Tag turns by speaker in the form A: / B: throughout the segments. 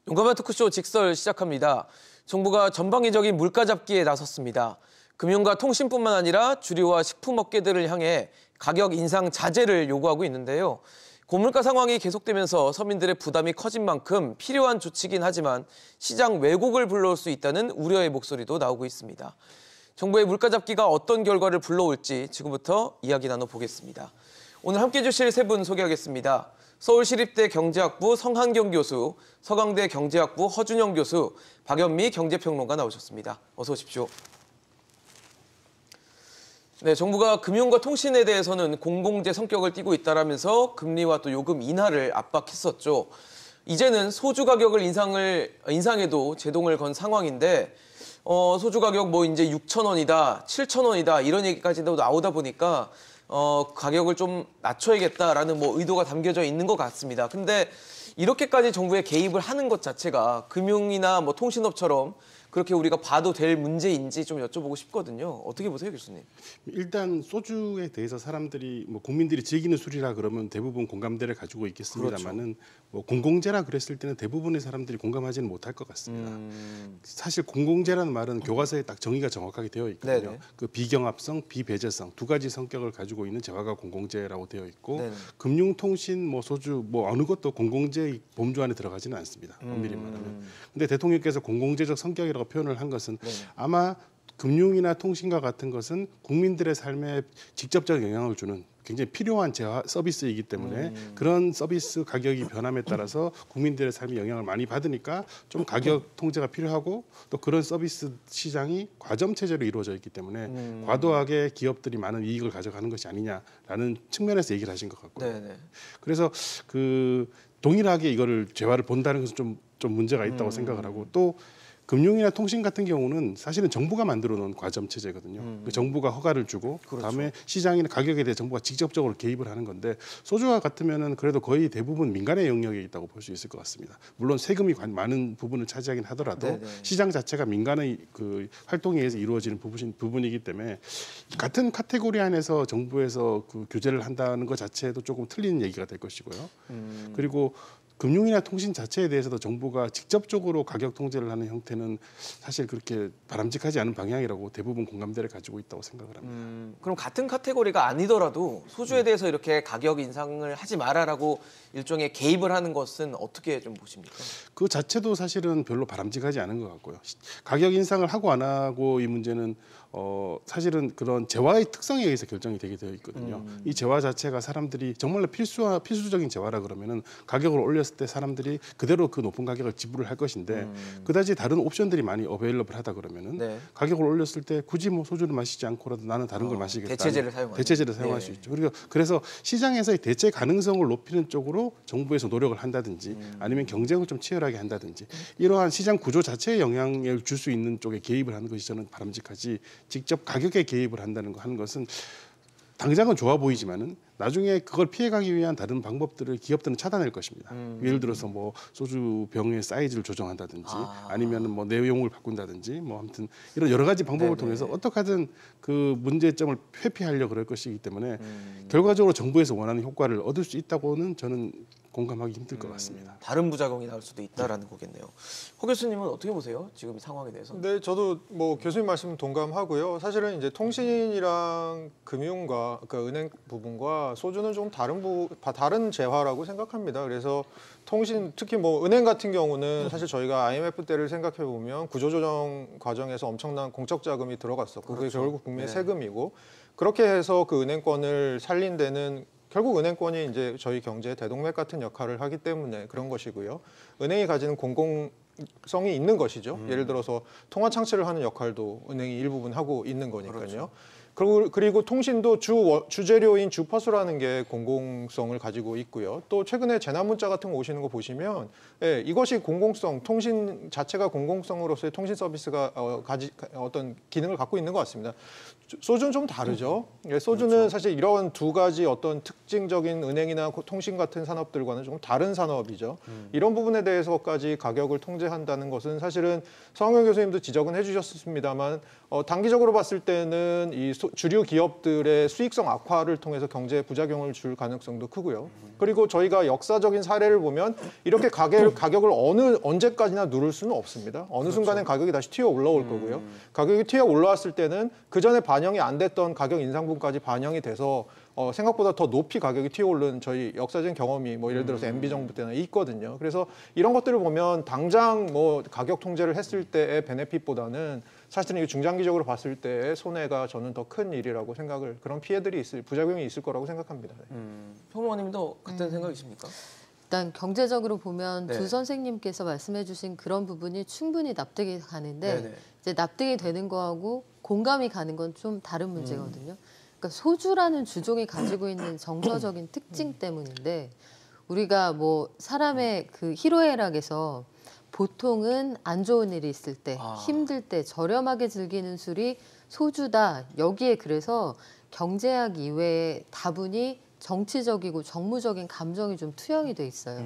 A: 용감한 토크쇼 직설 시작합니다. 정부가 전방위적인 물가 잡기에 나섰습니다. 금융과 통신뿐만 아니라 주류와 식품 업계들을 향해 가격 인상 자제를 요구하고 있는데요. 고물가 상황이 계속되면서 서민들의 부담이 커진 만큼 필요한 조치긴 하지만 시장 왜곡을 불러올 수 있다는 우려의 목소리도 나오고 있습니다. 정부의 물가 잡기가 어떤 결과를 불러올지 지금부터 이야기 나눠보겠습니다. 오늘 함께해 주실 세 분 소개하겠습니다. 서울시립대 경제학부 성한경 교수, 서강대 경제학부 허준영 교수, 박연미 경제평론가 나오셨습니다. 어서 오십시오. 네, 정부가 금융과 통신에 대해서는 공공재 성격을 띠고 있다라면서 금리와 또 요금 인하를 압박했었죠. 이제는 소주 가격을 인상에도 제동을 건 상황인데 소주 가격 뭐 이제 6,000원이다, 7,000원이다 이런 얘기까지도 나오다 보니까 가격을 좀 낮춰야겠다라는 의도가 담겨져 있는 것 같습니다. 근데 이렇게까지 정부에 개입을 하는 것 자체가 금융이나 통신업처럼 그렇게 우리가 봐도 될 문제인지 좀 여쭤보고 싶거든요. 어떻게 보세요, 교수님?
B: 일단 소주에 대해서 사람들이 국민들이 즐기는 술이라 그러면 대부분 공감대를 가지고 있겠습니다만은 그렇죠. 공공재라 그랬을 때는 대부분의 사람들이 공감하지는 못할 것 같습니다. 사실 공공재라는 말은 교과서에 딱 정의가 정확하게 되어 있거든요. 네네. 그 비경합성, 비배제성 두 가지 성격을 가지고 있는 재화가 공공재라고 되어 있고 네네. 금융, 통신, 소주 어느 것도 공공재 범주 안에 들어가지는 않습니다. 엄밀히 말하면. 근데 대통령께서 공공재적 성격이라고 표현을 한 것은 아마 금융이나 통신과 같은 것은 국민들의 삶에 직접적 영향을 주는 굉장히 필요한 재화 서비스이기 때문에 그런 서비스 가격이 변함에 따라서 국민들의 삶에 영향을 많이 받으니까 좀 가격 통제가 필요하고 또 그런 서비스 시장이 과점 체제로 이루어져 있기 때문에 과도하게 기업들이 많은 이익을 가져가는 것이 아니냐라는 측면에서 얘기를 하신 것 같고요. 네네. 그래서 동일하게 이거를 재화를 본다는 것은 좀 문제가 있다고 생각을 하고 또 금융이나 통신 같은 경우는 사실은 정부가 만들어 놓은 과점 체제거든요. 그 정부가 허가를 주고 그렇죠. 그다음에 시장이나 가격에 대해 정부가 직접적으로 개입을 하는 건데 소주와 같으면은 그래도 거의 대부분 민간의 영역에 있다고 볼 수 있을 것 같습니다. 물론 세금이 많은 부분을 차지하긴 하더라도 네네. 시장 자체가 민간의 그 활동에 의해서 이루어지는 부분이기 때문에 같은 카테고리 안에서 정부에서 그 규제를 한다는 것 자체도 조금 틀린 얘기가 될 것이고요. 그리고 금융이나 통신 자체에 대해서도 정부가 직접적으로 가격 통제를 하는 형태는 사실 그렇게 바람직하지 않은 방향이라고 대부분 공감대를 가지고 있다고 생각을 합니다.
A: 그럼 같은 카테고리가 아니더라도 소주에 대해서 이렇게 가격 인상을 하지 마라라고 일종의 개입을 하는 것은 어떻게 좀 보십니까?
B: 그 자체도 사실은 별로 바람직하지 않은 것 같고요. 가격 인상을 하고 안 하고 이 문제는 사실은 그런 재화의 특성에 의해서 결정이 되게 되어 있거든요. 이 재화 자체가 사람들이 정말로 필수적인 재화라 그러면은 가격을 올렸을 때 사람들이 그대로 그 높은 가격을 지불을 할 것인데 그다지 다른 옵션들이 많이 어베일러블하다 그러면은 네. 가격을 올렸을 때 굳이 소주를 마시지 않고라도 나는 다른 걸 마시겠다. 대체제를 사용할 수 있죠. 그래서 시장에서의 대체 가능성을 높이는 쪽으로 정부에서 노력을 한다든지 아니면 경쟁을 좀 치열하게 한다든지 이러한 시장 구조 자체에 영향을 줄 수 있는 쪽에 개입을 하는 것이 저는 바람직하지 직접 가격에 개입을 하는 것은 당장은 좋아 보이지만은 나중에 그걸 피해가기 위한 다른 방법들을 기업들은 찾아낼 것입니다. 예를 들어서 소주 병의 사이즈를 조정한다든지 아니면은 내용을 바꾼다든지 아무튼 이런 여러 가지 방법을 통해서 어떻게 하든 그 문제점을 회피하려고 그럴 것이기 때문에 결과적으로 정부에서 원하는 효과를 얻을 수 있다고는 저는 공감하기 힘들 것 같습니다.
A: 다른 부작용이 나올 수도 있다라는 거겠네요. 허 교수님은 어떻게 보세요? 지금 상황에 대해서?
C: 네, 저도 교수님 말씀 동감하고요. 사실은 이제 통신이랑 금융과 그러니까 은행 부분과 소주는 좀 다른 재화라고 생각합니다. 그래서 통신 특히 은행 같은 경우는 사실 저희가 IMF 때를 생각해 보면 구조조정 과정에서 엄청난 공적 자금이 들어갔었고 그게 결국 국민의 세금이고 그렇게 해서 그 은행권을 살린 데는 결국 은행권이 이제 저희 경제의 대동맥 같은 역할을 하기 때문에 그런 것이고요. 은행이 가지는 공공성이 있는 것이죠. 예를 들어서 통화 창출을 하는 역할도 은행이 일부분 하고 있는 거니까요. 그렇죠. 그리고 통신도 주재료인 주파수라는 게 공공성을 가지고 있고요. 또 최근에 재난문자 같은 거 오시는 거 보시면 이것이 공공성, 통신 자체가 공공성으로서의 통신 서비스가 어떤 기능을 갖고 있는 것 같습니다. 소주는 좀 다르죠. 소주는 그렇죠. 사실 이런 두 가지 어떤 특징적인 은행이나 통신 같은 산업들과는 좀 다른 산업이죠. 이런 부분에 대해서까지 가격을 통제한다는 것은 사실은 성한경 교수님도 지적은 해주셨습니다만 단기적으로 봤을 때는 이 주류 기업들의 수익성 악화를 통해서 경제 부작용을 줄 가능성도 크고요. 그리고 저희가 역사적인 사례를 보면 이렇게 가격을 언제까지나 누를 수는 없습니다. 어느 순간엔 가격이 다시 튀어 올라올 거고요. 가격이 튀어 올라왔을 때는 그 전에 반영이 안 됐던 가격 인상분까지 반영이 돼서 생각보다 더 높이 가격이 튀어오른 저희 역사적인 경험이 뭐 예를 들어서 MB 정부 때나 있거든요. 그래서 이런 것들을 보면 당장 뭐 가격 통제를 했을 때의 베네핏보다는 사실은 이게 중장기적으로 봤을 때의 손해가 저는 더 큰 일이라고 생각을 그런 피해들이 부작용이 있을 거라고 생각합니다.
A: 평론가님도 같은 생각이십니까?
D: 일단 경제적으로 보면
A: 네.
D: 두 선생님께서 말씀해주신 그런 부분이 충분히 납득이 가는데
A: 네네.
D: 이제 납득이 되는 거하고 공감이 가는 건 좀 다른 문제거든요. 그러니까 소주라는 주종이 가지고 있는 정서적인 특징 때문인데 우리가 뭐 사람의 그 희로애락에서 보통은 안 좋은 일이 있을 때, 힘들 때 저렴하게 즐기는 술이 소주다. 여기에 그래서 경제학 이외에 다분히 정치적이고 정무적인 감정이 좀 투영이 돼 있어요.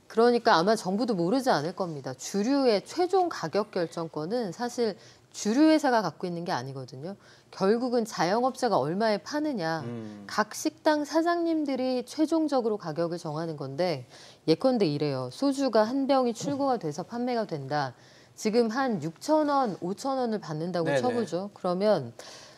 D: 그러니까 아마 정부도 모르지 않을 겁니다. 주류의 최종 가격 결정권은 사실 주류 회사가 갖고 있는 게 아니거든요. 결국은 자영업자가 얼마에 파느냐, 각 식당 사장님들이 최종적으로 가격을 정하는 건데 예컨대 이래요. 소주가 한 병이 출고가 돼서 판매가 된다. 지금 한 6,000원, 5,000원을 받는다고
A: 네네.
D: 쳐보죠. 그러면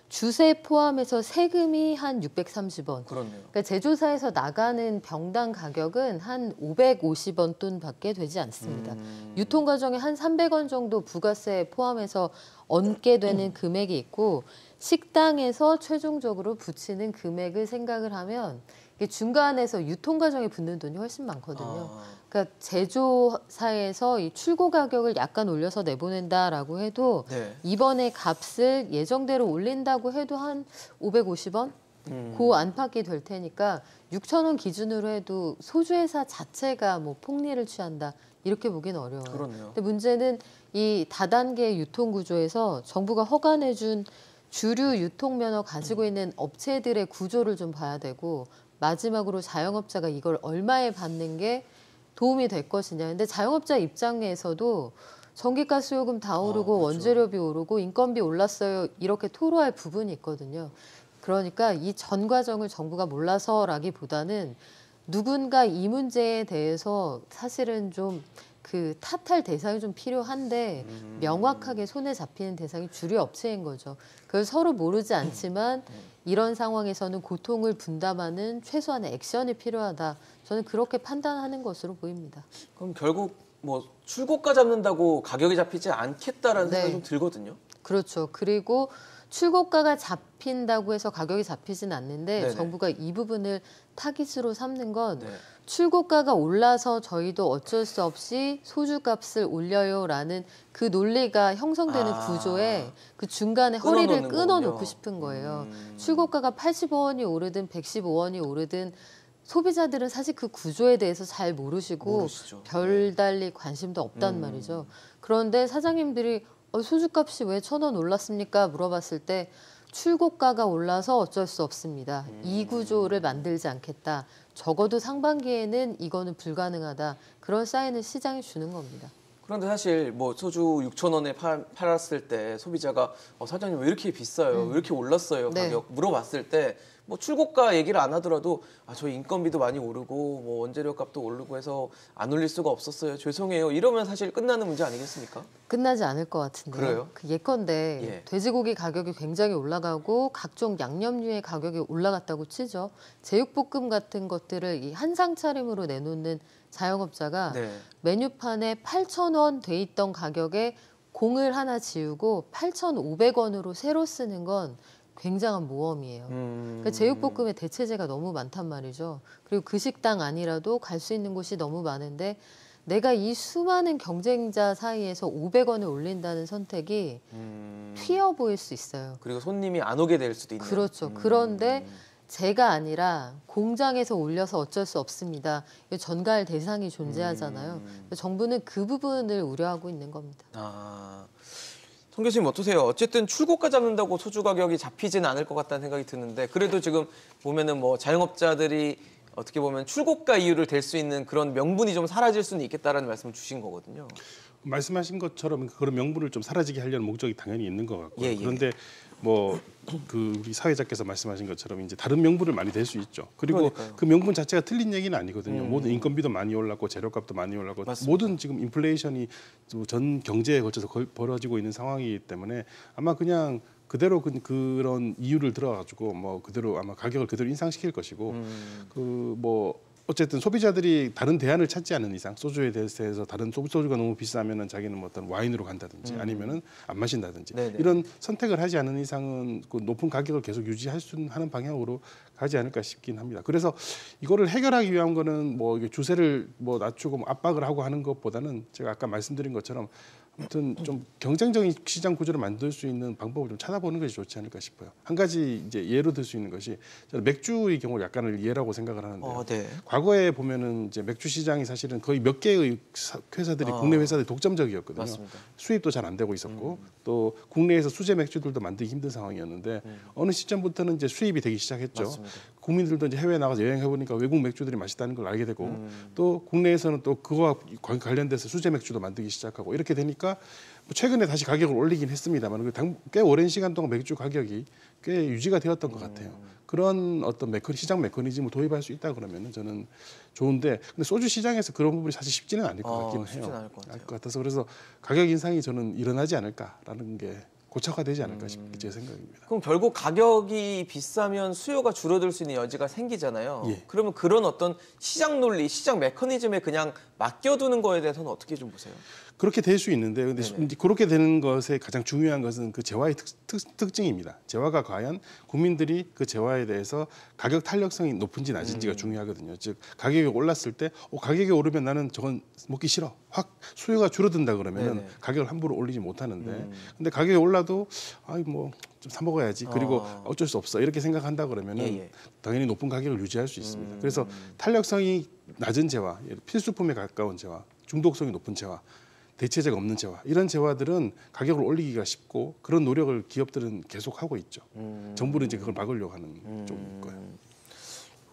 D: 주세 포함해서 세금이 한 630원.
A: 그렇네요.
D: 그러니까 제조사에서 나가는 병당 가격은 한 550원 돈밖에 되지 않습니다. 유통 과정에 한 300원 정도 부가세 포함해서 얹게 되는 금액이 있고 식당에서 최종적으로 붙이는 금액을 생각을 하면 이게 중간에서 유통 과정에 붙는 돈이 훨씬 많거든요. 그러니까 제조사에서 이 출고 가격을 약간 올려서 내보낸다라고 해도
A: 네.
D: 이번에 값을 예정대로 올린다고 해도 한 550원? 그 안팎이 될 테니까 6,000원 기준으로 해도 소주회사 자체가 뭐 폭리를 취한다. 이렇게 보기는 어려워요.
A: 그렇네요.
D: 근데 문제는 이 다단계 유통 구조에서 정부가 허가내준 주류 유통 면허 가지고 있는 업체들의 구조를 좀 봐야 되고 마지막으로 자영업자가 이걸 얼마에 받는 게 도움이 될 것이냐. 근데 자영업자 입장에서도 전기가스 요금 다 오르고
A: 그렇죠.
D: 원재료비 오르고 인건비 올랐어요. 이렇게 토로할 부분이 있거든요. 그러니까 이 전 과정을 정부가 몰라서라기보다는 누군가 이 문제에 대해서 사실은 좀 그 탓할 대상이 좀 필요한데 명확하게 손에 잡히는 대상이 주류 업체인 거죠. 그걸 서로 모르지 않지만 이런 상황에서는 고통을 분담하는 최소한의 액션이 필요하다. 저는 그렇게 판단하는 것으로 보입니다.
A: 그럼 결국 뭐 출고가 잡는다고 가격이 잡히지 않겠다라는
D: 네.
A: 생각이 좀 들거든요.
D: 그렇죠. 그리고 출고가가 잡힌다고 해서 가격이 잡히진 않는데
A: 네네.
D: 정부가 이 부분을 타깃으로 삼는 건
A: 네.
D: 출고가가 올라서 저희도 어쩔 수 없이 소주값을 올려요라는 그 논리가 형성되는 구조에 그 중간에 허리를
A: 끊어놓는
D: 끊어놓고
A: 거군요.
D: 싶은 거예요. 출고가가 85원이 오르든 115원이 오르든 소비자들은 사실 그 구조에 대해서 잘 모르시고
A: 모르시죠.
D: 별달리 관심도 없단 말이죠. 그런데 사장님들이 소주값이 왜 1,000원 올랐습니까? 물어봤을 때 출고가가 올라서 어쩔 수 없습니다. 이 구조를 만들지 않겠다. 적어도 상반기에는 이거는 불가능하다. 그런 사인을 시장이 주는 겁니다.
A: 그런데 사실 뭐 소주 6,000원에 팔았을 때 소비자가 사장님 왜 이렇게 비싸요? 왜 이렇게 올랐어요?
D: 네.
A: 가격 물어봤을 때 뭐 출고가 얘기를 안 하더라도 저희 인건비도 많이 오르고 뭐 원재료 값도 오르고 해서 안 올릴 수가 없었어요. 죄송해요. 이러면 사실 끝나는 문제 아니겠습니까?
D: 끝나지 않을 것 같은데요.
A: 그래요?
D: 그 예컨대
A: 예.
D: 돼지고기 가격이 굉장히 올라가고 각종 양념류의 가격이 올라갔다고 치죠. 제육볶음 같은 것들을 이 한상 차림으로 내놓는 자영업자가
A: 네. 메뉴판에
D: 8,000원 돼 있던 가격에 공을 하나 지우고 8,500원으로 새로 쓰는 건 굉장한 모험이에요. 그러니까 제육볶음의 대체재가 너무 많단 말이죠. 그리고 그 식당 아니라도 갈 수 있는 곳이 너무 많은데 내가 이 수많은 경쟁자 사이에서 500원을 올린다는 선택이 튀어 보일 수 있어요.
A: 그리고 손님이 안 오게 될 수도 있네요.
D: 그렇죠. 그런데 제가 아니라 공장에서 올려서 어쩔 수 없습니다. 전가할 대상이 존재하잖아요. 정부는 그 부분을 우려하고 있는 겁니다.
A: 송 교수님 어떠세요? 어쨌든 출고가 잡는다고 소주 가격이 잡히지는 않을 것 같다는 생각이 드는데 그래도 지금 보면은 뭐 자영업자들이 어떻게 보면 출고가 이유를 댈 수 있는 그런 명분이 좀 사라질 수는 있겠다라는 말씀을 주신 거거든요.
B: 말씀하신 것처럼 그런 명분을 좀 사라지게 하려는 목적이 당연히 있는 것 같고요.
A: 예, 예.
B: 그런데 뭐 그 우리 사회자께서 말씀하신 것처럼 이제 다른 명분을 많이 댈 수 있죠. 그리고
A: 그러니까요.
B: 그 명분 자체가 틀린 얘기는 아니거든요. 모든 인건비도 많이 올랐고 재료값도 많이 올랐고
A: 맞습니다.
B: 모든 지금 인플레이션이 전 경제에 걸쳐서 벌어지고 있는 상황이기 때문에 아마 그냥 그대로 그런 이유를 들어가지고 뭐 그대로 아마 가격을 그대로 인상시킬 것이고 그 뭐 어쨌든 소비자들이 다른 대안을 찾지 않는 이상 소주에 대해서 다른 소주가 너무 비싸면은 자기는 뭐 어떤 와인으로 간다든지 아니면은 안 마신다든지
A: 네네.
B: 이런 선택을 하지 않는 이상은 그 높은 가격을 계속 유지할 수 하는 방향으로 가지 않을까 싶긴 합니다. 그래서 이거를 해결하기 위한 거는 뭐 이게 주세를 뭐 낮추고 뭐 압박을 하고 하는 것보다는 제가 아까 말씀드린 것처럼 아무튼 좀 경쟁적인 시장 구조를 만들 수 있는 방법을 좀 찾아보는 것이 좋지 않을까 싶어요. 한 가지 이제 예로 들 수 있는 것이 저는 맥주의 경우 약간을 예라고 생각을 하는데요.
A: 네.
B: 과거에 보면은 이제 맥주 시장이 사실은 거의 몇 개의 회사들이 국내 회사들이 독점적이었거든요.
A: 맞습니다.
B: 수입도 잘 안 되고 있었고 또 국내에서 수제 맥주들도 만들기 힘든 상황이었는데 어느 시점부터는 이제 수입이 되기 시작했죠.
A: 맞습니다.
B: 국민들도 이제 해외 나가서 여행해 보니까 외국 맥주들이 맛있다는 걸 알게 되고 또 국내에서는 또 그거와 관련돼서 수제 맥주도 만들기 시작하고 이렇게 되니까 뭐 최근에 다시 가격을 올리긴 했습니다만 꽤 오랜 시간 동안 맥주 가격이 꽤 유지가 되었던 것 같아요. 그런 어떤 시장 메커니즘을 도입할 수 있다 그러면은 저는 좋은데 근데 소주 시장에서 그런 부분이 사실 쉽지는 않을 것 같긴 해요.
A: 쉽지는 않을 것 같아요.
B: 같아서 그래서 가격 인상이 저는 일어나지 않을까라는 게 고착화되지 않을까 싶게 제 생각입니다.
A: 그럼 결국 가격이 비싸면 수요가 줄어들 수 있는 여지가 생기잖아요.
B: 예.
A: 그러면 그런 어떤 시장 논리, 시장 메커니즘에 그냥 맡겨두는 거에 대해서는 어떻게 좀 보세요?
B: 그렇게 될 수 있는데 근데
A: 네네.
B: 이제 그렇게 되는 것에 가장 중요한 것은 그 재화의 특징입니다. 재화가 과연 국민들이 그 재화에 대해서 가격 탄력성이 높은지 낮은지가 중요하거든요. 즉 가격이 올랐을 때 가격이 오르면 나는 저건 먹기 싫어. 확 수요가 줄어든다 그러면은
A: 네네.
B: 가격을 함부로 올리지 못하는데 근데 가격이 올라도 아이 뭐 좀 사 먹어야지. 그리고 어쩔 수 없어. 이렇게 생각한다 그러면은
A: 예.
B: 당연히 높은 가격을 유지할 수 있습니다. 그래서 탄력성이 낮은 재화, 필수품에 가까운 재화, 중독성이 높은 재화 대체제가 없는 재화 이런 재화들은 가격을 올리기가 쉽고 그런 노력을 기업들은 계속 하고 있죠. 정부는 이제 그걸 막으려고 하는 쪽일 거예요.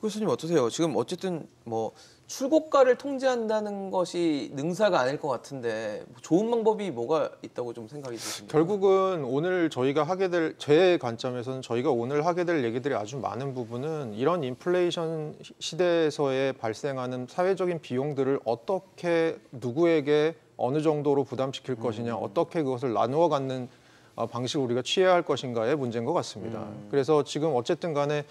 A: 교수님 어떠세요? 지금 어쨌든 뭐 출고가를 통제한다는 것이 능사가 아닐 것 같은데 좋은 방법이 뭐가 있다고 좀 생각이 드십니까?
C: 결국은 오늘 저희가 하게 될 제 관점에서는 저희가 오늘 하게 될 얘기들이 아주 많은 부분은 이런 인플레이션 시대에서의 발생하는 사회적인 비용들을 어떻게 누구에게 어느 정도로 부담시킬 것이냐, 어떻게 그것을 나누어 갖는 방식을 우리가 취해야 할 것인가의 문제인 것 같습니다. 그래서 지금 어쨌든 간에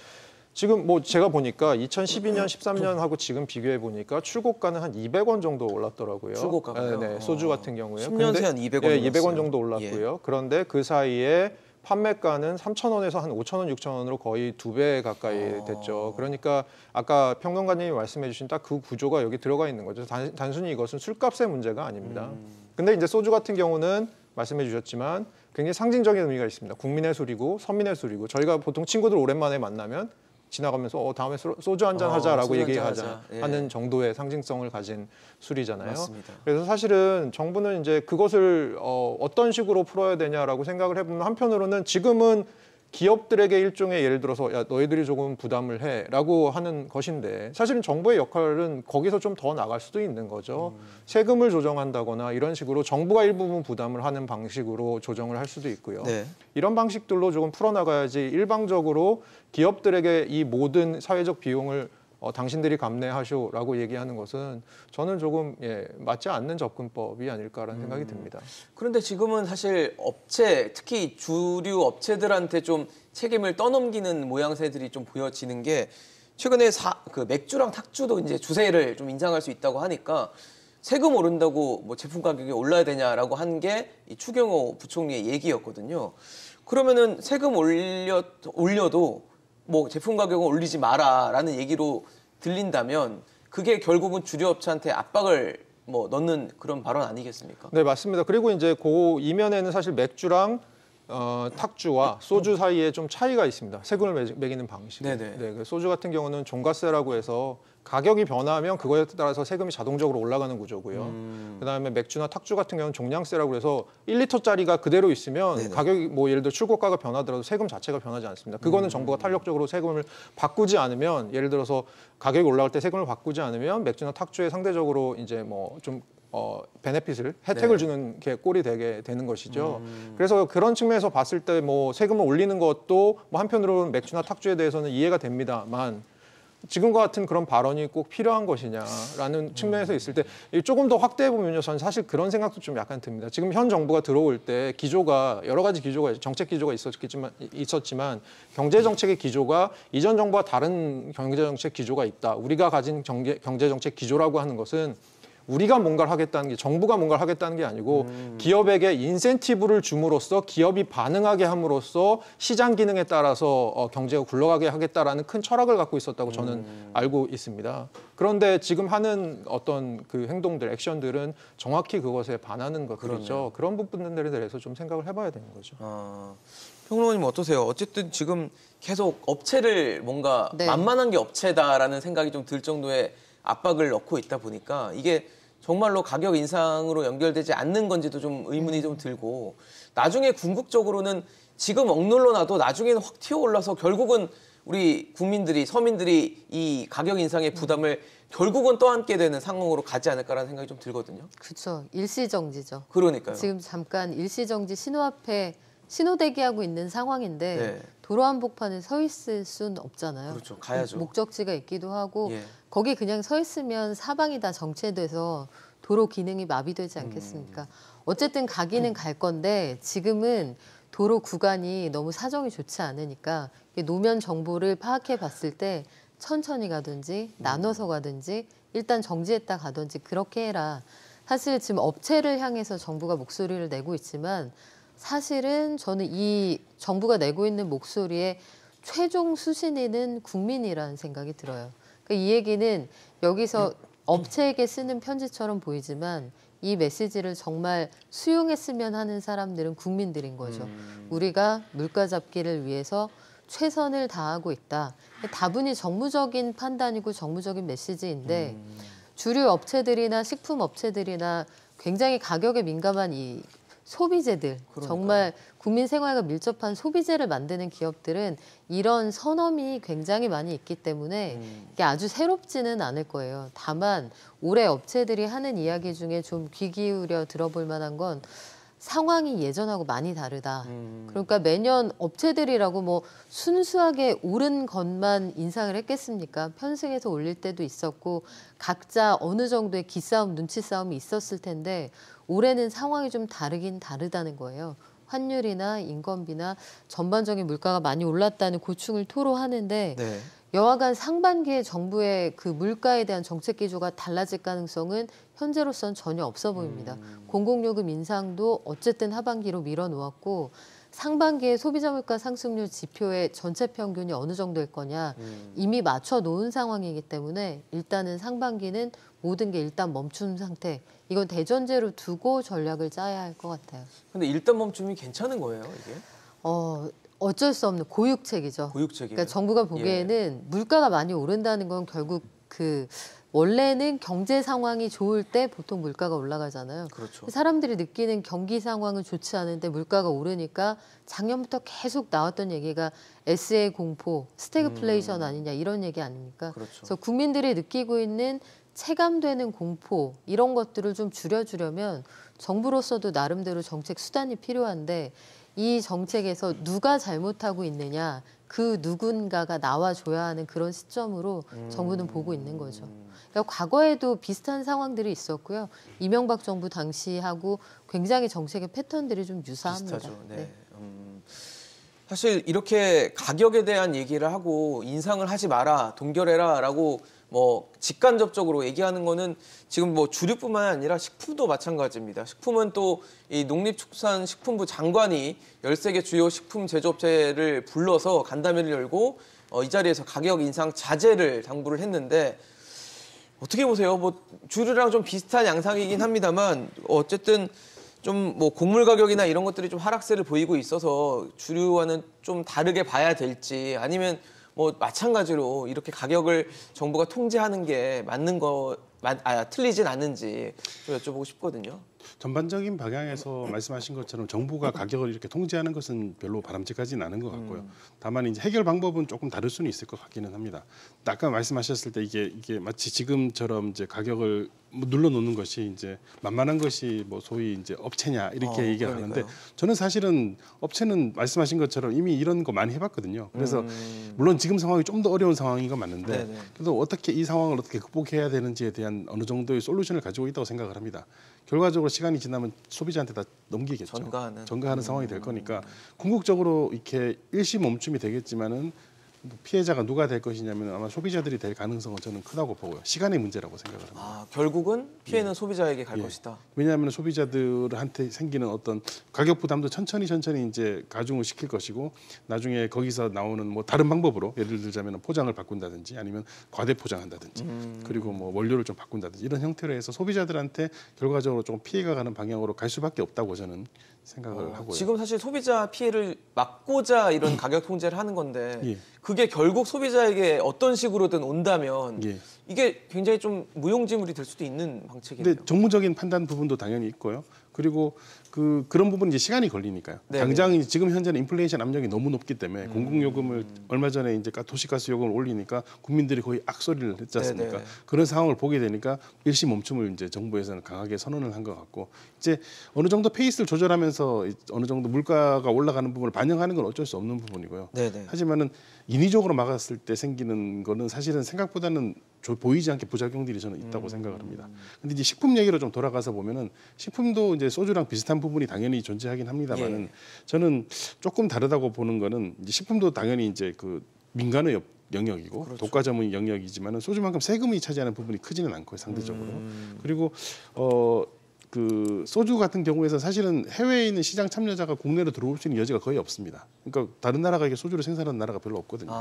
C: 지금 뭐 제가 보니까 2012년, 13년하고 지금 비교해 보니까 출고가는 한 200원 정도 올랐더라고요.
A: 출고가가요?
C: 네, 소주 같은 경우에.
A: 10년 새 한 200원
C: 예,
A: 올랐어요.
C: 200원 정도 올랐고요. 그런데 그 사이에 판매가는 3,000원에서 한 5,000원, 6,000원으로 거의 2배 가까이 됐죠. 그러니까 아까 평론가님이 말씀해 주신 딱 그 구조가 여기 들어가 있는 거죠. 단순히 이것은 술값의 문제가 아닙니다. 근데 이제 소주 같은 경우는 말씀해 주셨지만 굉장히 상징적인 의미가 있습니다. 국민의 술이고 서민의 술이고 저희가 보통 친구들 오랜만에 만나면 지나가면서 다음에 소주 한잔 하자라고
A: 소주
C: 얘기하자
A: 한잔 하자. 예.
C: 하는 정도의 상징성을 가진 술이잖아요.
A: 맞습니다.
C: 그래서 사실은 정부는 이제 그것을 어떤 식으로 풀어야 되냐라고 생각을 해보면 한편으로는 지금은 기업들에게 일종의 예를 들어서 야 너희들이 조금 부담을 해라고 하는 것인데 사실은 정부의 역할은 거기서 좀 더 나갈 수도 있는 거죠. 세금을 조정한다거나 이런 식으로 정부가 일부분 부담을 하는 방식으로 조정을 할 수도 있고요.
A: 네.
C: 이런 방식들로 조금 풀어나가야지 일방적으로 기업들에게 이 모든 사회적 비용을 당신들이 감내하쇼라고 얘기하는 것은 저는 조금 맞지 않는 접근법이 아닐까라는 생각이 듭니다.
A: 그런데 지금은 사실 업체, 특히 주류 업체들한테 좀 책임을 떠넘기는 모양새들이 좀 보여지는 게 최근에 그 맥주랑 탁주도 이제 주세를 좀 인상할 수 있다고 하니까 세금 오른다고 뭐 제품 가격이 올라야 되냐라고 한 게 이 추경호 부총리의 얘기였거든요. 그러면은 세금 올려도 뭐 제품 가격은 올리지 마라라는 얘기로 들린다면 그게 결국은 주류업체한테 압박을 뭐 넣는 그런 발언 아니겠습니까?
C: 네, 맞습니다. 그리고 이제 그 이면에는 사실 맥주랑 탁주와 소주 사이에 좀 차이가 있습니다. 세금을 매기는 방식.
A: 네네.
C: 네, 소주 같은 경우는 종가세라고 해서 가격이 변하면 그거에 따라서 세금이 자동적으로 올라가는 구조고요. 그다음에 맥주나 탁주 같은 경우는 종량세라고 해서 1리터짜리가 그대로 있으면
A: 네네.
C: 가격이 뭐 예를 들어 출고가가 변하더라도 세금 자체가 변하지 않습니다. 그거는 정부가 탄력적으로 세금을 바꾸지 않으면 예를 들어서 가격이 올라갈 때 세금을 바꾸지 않으면 맥주나 탁주에 상대적으로 이제 뭐 좀 혜택을 주는 게 꼴이 되게 되는 것이죠. 그래서 그런 측면에서 봤을 때 뭐 세금을 올리는 것도 뭐 한편으로는 맥주나 탁주에 대해서는 이해가 됩니다만 지금과 같은 그런 발언이 꼭 필요한 것이냐라는 측면에서 있을 때 조금 더 확대해 보면요, 저는 사실 그런 생각도 좀 약간 듭니다. 지금 현 정부가 들어올 때 기조가 여러 가지 기조가 정책 기조가 있었지만 경제 정책의 기조가 이전 정부와 다른 경제 정책 기조가 있다. 우리가 가진 경제 정책 기조라고 하는 것은 우리가 뭔가를 하겠다는 게 정부가 뭔가를 하겠다는 게 아니고 기업에게 인센티브를 줌으로써 기업이 반응하게 함으로써 시장 기능에 따라서 경제가 굴러가게 하겠다라는 큰 철학을 갖고 있었다고 저는 알고 있습니다. 그런데 지금 하는 어떤 그 행동들, 액션들은 정확히 그것에 반하는 것들이죠. 그런 부분들에 대해서 좀 생각을 해봐야 되는 거죠.
A: 평론가님 어떠세요? 어쨌든 지금 계속 업체를 뭔가
D: 네.
A: 만만한 게 업체다라는 생각이 좀 들 정도의 압박을 넣고 있다 보니까 이게 정말로 가격 인상으로 연결되지 않는 건지도 좀 의문이 좀 들고 나중에 궁극적으로는 지금 억눌러 놔도 나중에는 확 튀어올라서 결국은 우리 국민들이 서민들이 이 가격 인상의 부담을 결국은 떠안게 되는 상황으로 가지 않을까라는 생각이 좀 들거든요.
D: 그렇죠. 일시정지죠.
A: 그러니까요.
D: 지금 잠깐 일시정지 신호 앞에 신호 대기하고 있는 상황인데
A: 네.
D: 도로 한복판에 서 있을 수는 없잖아요.
A: 그렇죠. 가야죠.
D: 목적지가 있기도 하고
A: 예.
D: 거기 그냥 서 있으면 사방이 다 정체돼서 도로 기능이 마비되지 않겠습니까? 어쨌든 가기는 갈 건데 지금은 도로 구간이 너무 사정이 좋지 않으니까 노면 정보를 파악해 봤을 때 천천히 가든지 나눠서 가든지 일단 정지했다 가든지 그렇게 해라. 사실 지금 업체를 향해서 정부가 목소리를 내고 있지만 사실은 저는 이 정부가 내고 있는 목소리의 최종 수신인은 국민이라는 생각이 들어요. 그러니까 이 얘기는 여기서 업체에게 쓰는 편지처럼 보이지만 이 메시지를 정말 수용했으면 하는 사람들은 국민들인 거죠. 우리가 물가 잡기를 위해서 최선을 다하고 있다. 다분히 정무적인 판단이고 정무적인 메시지인데 주류 업체들이나 식품 업체들이나 굉장히 가격에 민감한 이 소비재들, 정말 국민 생활과 밀접한 소비재를 만드는 기업들은 이런 선언이 굉장히 많이 있기 때문에 이게 아주 새롭지는 않을 거예요. 다만 올해 업체들이 하는 이야기 중에 좀 귀 기울여 들어볼 만한 건 상황이 예전하고 많이 다르다. 그러니까 매년 업체들이라고 뭐 순수하게 오른 것만 인상을 했겠습니까? 편승해서 올릴 때도 있었고 각자 어느 정도의 기싸움, 눈치 싸움이 있었을 텐데 올해는 상황이 좀 다르긴 다르다는 거예요. 환율이나 인건비나 전반적인 물가가 많이 올랐다는 고충을 토로하는데
A: 네.
D: 여하간 상반기에 정부의 그 물가에 대한 정책 기조가 달라질 가능성은 현재로서는 전혀 없어 보입니다. 공공요금 인상도 어쨌든 하반기로 밀어놓았고 상반기에 소비자 물가 상승률 지표의 전체 평균이 어느 정도일 거냐 이미 맞춰 놓은 상황이기 때문에 일단은 상반기는 모든 게 일단 멈춘 상태. 이건 대전제로 두고 전략을 짜야 할 것 같아요.
A: 근데 일단 멈춤이 괜찮은 거예요, 이게?
D: 어쩔 수 없는 고육책이죠.
A: 고육책이에요.
D: 그러니까 정부가 보기에는 물가가 많이 오른다는 건 결국 그 원래는 경제 상황이 좋을 때 보통 물가가 올라가잖아요.
A: 그렇죠.
D: 사람들이 느끼는 경기 상황은 좋지 않은데 물가가 오르니까 작년부터 계속 나왔던 얘기가 SA 공포, 스태그플레이션 아니냐 이런 얘기 아닙니까?
A: 그렇죠.
D: 그래서 국민들이 느끼고 있는 체감되는 공포 이런 것들을 좀 줄여주려면 정부로서도 나름대로 정책 수단이 필요한데 이 정책에서 누가 잘못하고 있느냐 그 누군가가 나와줘야 하는 그런 시점으로 정부는 보고 있는 거죠. 그러니까 과거에도 비슷한 상황들이 있었고요. 이명박 정부 당시하고 굉장히 정책의 패턴들이 좀 유사합니다.
A: 비슷하죠. 네.
D: 네.
A: 사실 이렇게 가격에 대한 얘기를 하고 인상을 하지 마라, 동결해라라고 뭐 직간접적으로 얘기하는 거는 지금 뭐 주류뿐만 아니라 식품도 마찬가지입니다. 식품은 또 이 농림축산식품부 장관이 13개 주요 식품 제조업체를 불러서 간담회를 열고 이 자리에서 가격 인상 자제를 당부를 했는데 어떻게 보세요? 뭐 주류랑 좀 비슷한 양상이긴 합니다만 어쨌든 좀 뭐 곡물 가격이나 이런 것들이 좀 하락세를 보이고 있어서 주류와는 좀 다르게 봐야 될지 아니면 뭐 마찬가지로 이렇게 가격을 정부가 통제하는 게 맞는 거 틀리진 않는지 좀 여쭤보고 싶거든요.
B: 전반적인 방향에서 말씀하신 것처럼 정부가 가격을 이렇게 통제하는 것은 별로 바람직하지는 않은 것 같고요. 다만 이제 해결 방법은 조금 다를 수는 있을 것 같기는 합니다. 아까 말씀하셨을 때 이게 마치 지금처럼 이제 가격을 눌러놓는 것이 이제 만만한 것이 뭐 소위 이제 업체냐 이렇게 얘기를 하는데 저는 사실은 업체는 말씀하신 것처럼 이미 이런 거 많이 해봤거든요. 그래서 물론 지금 상황이 좀 더 어려운 상황인 건 맞는데 그래도 어떻게 이 상황을 어떻게 극복해야 되는지에 대한 어느 정도의 솔루션을 가지고 있다고 생각을 합니다. 결과적으로 시간이 지나면 소비자한테 다 넘기겠죠. 전가하는 상황이 될 거니까 궁극적으로 이렇게 일시 멈춤이 되겠지만은 피해자가 누가 될 것이냐면 아마 소비자들이 될 가능성은 저는 크다고 보고요. 시간의 문제라고 생각을 합니다.
A: 결국은 피해는 소비자에게 갈 것이다.
B: 왜냐하면 소비자들한테 생기는 어떤 가격 부담도 천천히 이제 가중을 시킬 것이고 나중에 거기서 나오는 뭐 다른 방법으로 예를 들자면 포장을 바꾼다든지 아니면 과대 포장한다든지 그리고 뭐 원료를 좀 바꾼다든지 이런 형태로 해서 소비자들한테 결과적으로 좀 피해가 가는 방향으로 갈 수밖에 없다고 저는 생각을 하고요.
A: 지금 사실 소비자 피해를 막고자 이런 가격 통제를 하는 건데 그게 결국 소비자에게 어떤 식으로든 온다면 이게 굉장히 좀 무용지물이 될 수도 있는 방책이네요.
B: 근데 정무적인 판단 부분도 당연히 있고요. 그리고 그런 부분은 이제 시간이 걸리니까요. 당장 지금 현재는 인플레이션 압력이 너무 높기 때문에 공공요금을 얼마 전에 이제 도시가스 요금을 올리니까 국민들이 거의 악소리를 했지 않습니까? 그런 상황을 보게 되니까 일시 멈춤을 이제 정부에서는 강하게 선언을 한 것 같고 이제 어느 정도 페이스를 조절하면서 어느 정도 물가가 올라가는 부분을 반영하는 건 어쩔 수 없는 부분이고요. 하지만은 인위적으로 막았을 때 생기는 거는 사실은 생각보다는 보이지 않게 부작용들이 저는 있다고 생각을 합니다. 근데 이제 식품 얘기로 좀 돌아가서 보면은 식품도 이제 소주랑 비슷한 부분이 당연히 존재하긴 합니다만은 저는 조금 다르다고 보는 거는 이제 식품도 당연히 이제 그 민간의 영역이고 독과 전문 영역이지만은 소주만큼 세금이 차지하는 부분이 크지는 않고요, 상대적으로. 그리고 그 소주 같은 경우에서 사실은 해외에 있는 시장 참여자가 국내로 들어올 수 있는 여지가 거의 없습니다. 그러니까 다른 나라가 이게 소주를 생산하는 나라가 별로 없거든요.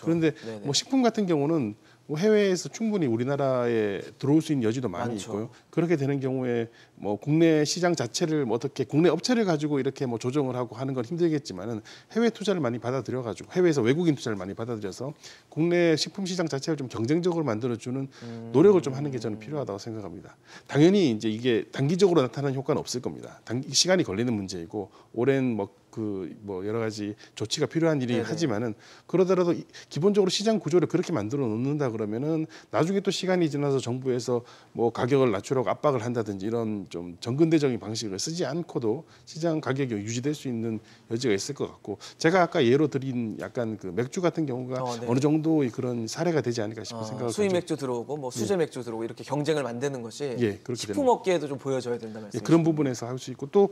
B: 그런데 뭐 식품 같은 경우는 뭐 해외에서 충분히 우리나라에 들어올 수 있는 여지도 많이 있고요. 그렇게 되는 경우에 뭐 국내 시장 자체를 뭐 어떻게 국내 업체를 가지고 이렇게 뭐 조정을 하고 하는 건 힘들겠지만은 해외 투자를 많이 받아들여 가지고 해외에서 외국인 투자를 많이 받아들여서 국내 식품 시장 자체를 좀 경쟁적으로 만들어주는 노력을 좀 하는 게 저는 필요하다고 생각합니다. 당연히 이제 이게 단기적으로 나타나는 효과는 없을 겁니다. 시간이 걸리는 문제이고 오랜 뭐 여러 가지 조치가 필요한 일이 하지만은 그러더라도 기본적으로 시장 구조를 그렇게 만들어 놓는다 그러면은 나중에 또 시간이 지나서 정부에서 뭐 가격을 낮추라고 압박을 한다든지 이런 좀 정근대적인 방식을 쓰지 않고도 시장 가격이 유지될 수 있는 여지가 있을 것 같고 제가 아까 예로 드린 약간 그 맥주 같은 경우가 어느 정도의 그런 사례가 되지 않을까 싶은 생각을
A: 수입 맥주 들어오고 뭐 수제 맥주 들어오고 이렇게 경쟁을 만드는 것이 식품업계에도 좀 보여줘야 된다는 말씀이시죠?
B: 그런 부분에서 할 수 있고 또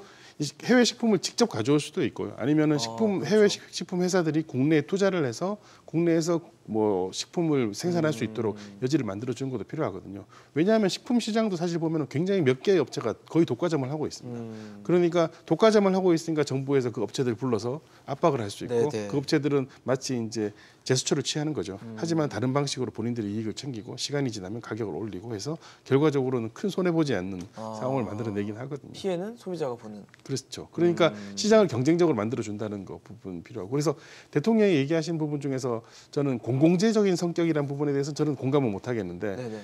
B: 해외 식품을 직접 가져올 수도 있고요. 아니면은 해외 식품 회사들이 국내에 투자를 해서 국내에서 뭐 식품을 생산할 수 있도록 여지를 만들어 주는 것도 필요하거든요. 왜냐하면 식품 시장도 사실 보면 굉장히 몇 개의 업체가 거의 독과점을 하고 있습니다. 그러니까 독과점을 하고 있으니까 정부에서 그 업체들 불러서 압박을 할 수 있고 그 업체들은 마치 이제 제스처를 취하는 거죠. 하지만 다른 방식으로 본인들이 이익을 챙기고 시간이 지나면 가격을 올리고 해서 결과적으로는 큰 손해 보지 않는 상황을 만들어내긴 하거든요.
A: 피해는 소비자가 보는.
B: 그렇죠. 그러니까 시장을 경쟁적으로 만들어 준다는 거 부분 필요하고 그래서 대통령이 얘기하신 부분 중에서 저는 공공재적인 성격이라는 부분에 대해서는 저는 공감을 못 하겠는데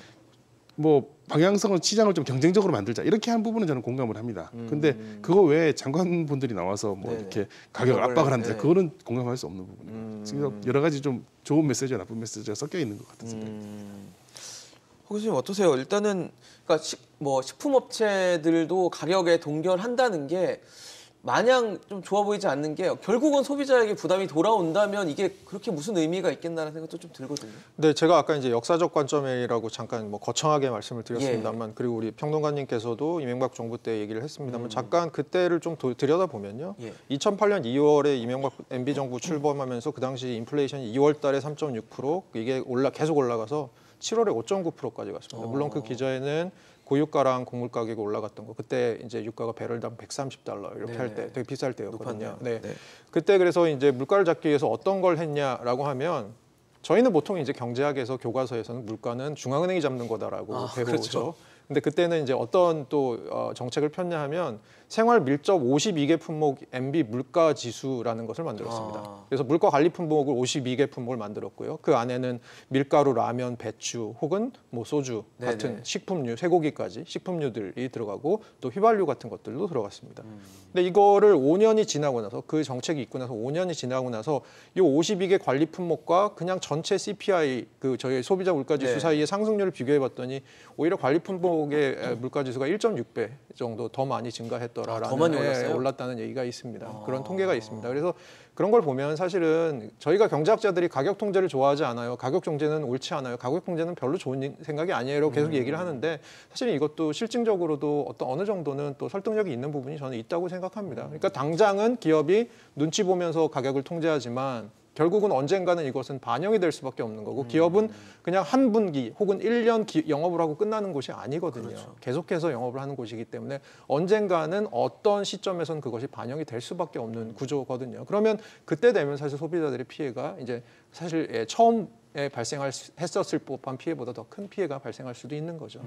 B: 뭐 방향성은 시장을 좀 경쟁적으로 만들자 이렇게 한 부분은 저는 공감을 합니다. 근데 그거 외에 장관분들이 나와서 뭐 이렇게 가격을 압박을 한다 그거는 공감할 수 없는 부분이에요. 그래서 여러 가지 좀 좋은 메시지와 나쁜 메시지가 섞여 있는 것 같은 생각이 듭니다.
A: 허 교수님 어떠세요? 일단은 그러니까 식품업체들도 가격에 동결한다는 게 마냥 좀 좋아 보이지 않는 게 결국은 소비자에게 부담이 돌아온다면 이게 그렇게 무슨 의미가 있겠나라는 생각도 좀 들거든요.
C: 네, 제가 아까 이제 역사적 관점이라고 잠깐 뭐 거창하게 말씀을 드렸습니다만 그리고 우리 평론가님께서도 이명박 정부 때 얘기를 했습니다만 잠깐 그때를 좀 들여다보면요. 2008년 2월에 이명박 MB 정부 출범하면서 그 당시 인플레이션이 2월 달에 3.6% 이게 계속 올라가서 7월에 5.9%까지 갔습니다. 물론 그 기저에는 고유가랑 곡물 가격이 올라갔던 거. 그때 이제 유가가 배럴당 $130 이렇게 할 때 되게 비쌀 때였거든요. 그때 그래서 이제 물가를 잡기 위해서 어떤 걸 했냐라고 하면 저희는 보통 이제 경제학에서 교과서에서는 물가는 중앙은행이 잡는 거다라고 배우죠. 근데 그때는 이제 어떤 또 정책을 폈냐하면 생활 밀접 52개 품목 MB 물가 지수라는 것을 만들었습니다. 그래서 물가 관리 품목을 52개 품목을 만들었고요. 그 안에는 밀가루, 라면, 배추 혹은 뭐 소주 같은
A: 네네.
C: 식품류, 쇠고기까지 식품류들이 들어가고 또 휘발유 같은 것들도 들어갔습니다. 근데 이거를 5년이 지나고 나서 그 정책이 있고 나서 5년이 지나고 나서 이 52개 관리 품목과 그냥 전체 CPI 그 저희 소비자 물가 지수
A: 네.
C: 사이의 상승률을 비교해 봤더니 오히려 관리 품목의 물가 지수가 1.6배 정도 더 많이 증가했더라라는
A: 더 많이 올랐어요?
C: 올랐다는 얘기가 있습니다. 그런 통계가 있습니다. 그래서 그런 걸 보면 사실은 저희가 경제학자들이 가격 통제를 좋아하지 않아요. 가격 통제는 옳지 않아요. 가격 통제는 별로 좋은 생각이 아니에요. 계속 얘기를 하는데 사실은 이것도 실증적으로도 어느 정도는 또 설득력이 있는 부분이 저는 있다고 생각합니다. 그러니까 당장은 기업이 눈치 보면서 가격을 통제하지만 결국은 언젠가는 이것은 반영이 될 수밖에 없는 거고 기업은 그냥 한 분기 혹은 1년 영업을 하고 끝나는 곳이 아니거든요.
A: 그렇죠.
C: 계속해서 영업을 하는 곳이기 때문에 언젠가는 어떤 시점에선 그것이 반영이 될 수밖에 없는 구조거든요. 그러면 그때 되면 사실 소비자들의 피해가 이제 사실 처음에 발생했었을 법한 피해보다 더 큰 피해가 발생할 수도 있는 거죠.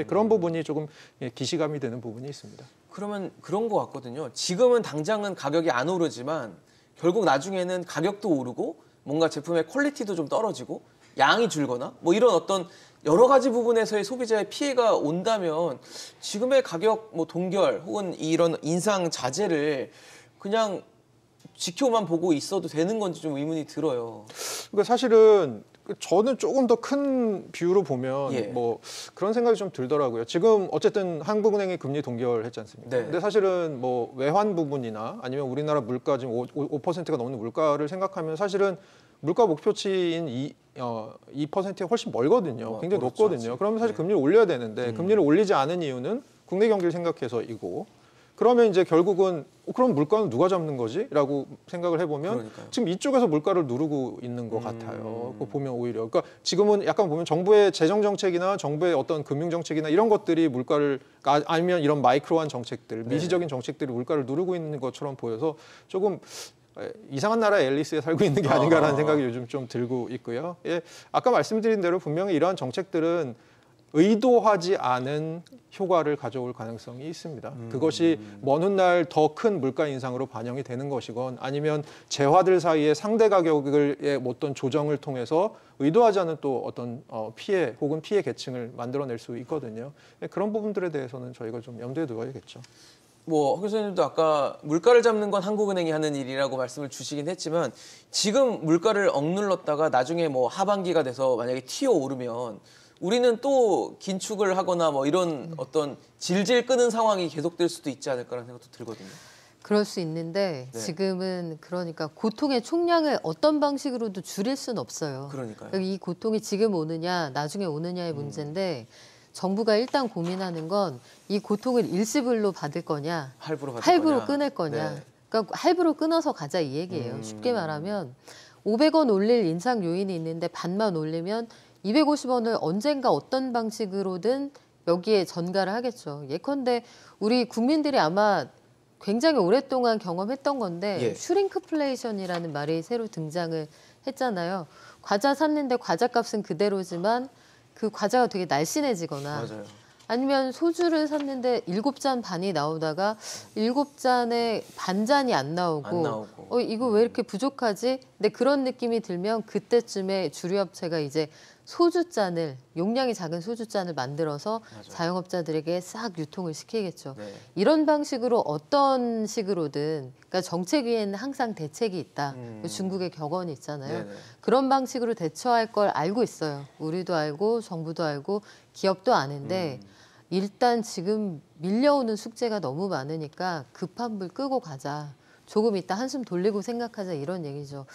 C: 그런 부분이 조금 기시감이 드는 부분이 있습니다.
A: 그러면 그런 것 같거든요. 지금은 당장은 가격이 안 오르지만 결국 나중에는 가격도 오르고 뭔가 제품의 퀄리티도 좀 떨어지고 양이 줄거나 뭐 이런 어떤 여러 가지 부분에서의 소비자의 피해가 온다면 지금의 가격 뭐 동결 혹은 이런 인상 자제를 그냥 지켜만 보고 있어도 되는 건지 좀 의문이 들어요.
C: 그러니까 사실은 저는 조금 더 큰 비유로 보면
A: 예.
C: 뭐 그런 생각이 좀 들더라고요. 지금 어쨌든 한국은행이 금리 동결했지 않습니까?
A: 네.
C: 근데 사실은 뭐 외환 부분이나 아니면 우리나라 물가 지금 5%가 넘는 물가를 생각하면 사실은 물가 목표치인 2%가 훨씬 멀거든요. 굉장히
A: 그렇죠.
C: 높거든요. 그러면 사실 금리를 올려야 되는데 금리를 올리지 않은 이유는 국내 경기를 생각해서이고 그러면 이제 결국은 그럼 물가는 누가 잡는 거지? 라고 생각을 해보면
A: 그러니까요.
C: 지금 이쪽에서 물가를 누르고 있는 것 같아요. 그거 보면 오히려. 그러니까 지금은 약간 보면 정부의 재정 정책이나 정부의 어떤 금융 정책이나 이런 것들이 물가를 아니면 이런 마이크로한 정책들, 미시적인 정책들이 물가를 누르고 있는 것처럼 보여서 조금 이상한 나라 앨리스에 살고 있는 게 아닌가라는 생각이 요즘 좀 들고 있고요. 예, 아까 말씀드린 대로 분명히 이러한 정책들은 의도하지 않은 효과를 가져올 가능성이 있습니다. 그것이 먼 훗날 더 큰 물가 인상으로 반영이 되는 것이건 아니면 재화들 사이의 상대 가격의 어떤 조정을 통해서 의도하지 않은 또 어떤 피해 혹은 피해 계층을 만들어낼 수 있거든요. 그런 부분들에 대해서는 저희가 좀 염두에 두어야겠죠.
A: 뭐 허 교수님도 아까 물가를 잡는 건 한국은행이 하는 일이라고 말씀을 주시긴 했지만 지금 물가를 억눌렀다가 나중에 뭐 하반기가 돼서 만약에 튀어오르면 우리는 또 긴축을 하거나 뭐 이런 어떤 질질 끄는 상황이 계속될 수도 있지 않을까라는 생각도 들거든요.
D: 그럴 수 있는데
A: 네.
D: 지금은 그러니까 고통의 총량을 어떤 방식으로도 줄일 수는 없어요.
A: 그러니까요.
D: 이 고통이 지금 오느냐 나중에 오느냐의 문제인데 정부가 일단 고민하는 건 이 고통을 일시불로 받을 거냐
A: 할부로 받을
D: 할부로
A: 거냐.
D: 끊을 거냐.
A: 네.
D: 그러니까 할부로 끊어서 가자 이 얘기예요. 쉽게 말하면 500원 올릴 인상 요인이 있는데 반만 올리면 250원을 언젠가 어떤 방식으로든 여기에 전가를 하겠죠. 예컨대 우리 국민들이 아마 굉장히 오랫동안 경험했던 건데
A: 예.
D: 슈링크플레이션이라는 말이 새로 등장을 했잖아요. 과자 샀는데 과자 값은 그대로지만 그 과자가 되게 날씬해지거나
A: 맞아요.
D: 아니면 소주를 샀는데 7잔 반이 나오다가 7잔에 반잔이 안 나오고 이거 왜 이렇게 부족하지? 근데 그런 느낌이 들면 그때쯤에 주류업체가 이제 소주잔을 용량이 작은 소주잔을 만들어서
A: 맞아요.
D: 자영업자들에게 싹 유통을 시키겠죠.
A: 네.
D: 이런 방식으로 어떤 식으로든 그러니까 정책 위에는 항상 대책이 있다. 중국의 격언이 있잖아요.
A: 네네.
D: 그런 방식으로 대처할 걸 알고 있어요. 우리도 알고 정부도 알고 기업도 아는데 일단 지금 밀려오는 숙제가 너무 많으니까 급한 불 끄고 가자. 조금 이따 한숨 돌리고 생각하자 이런 얘기죠.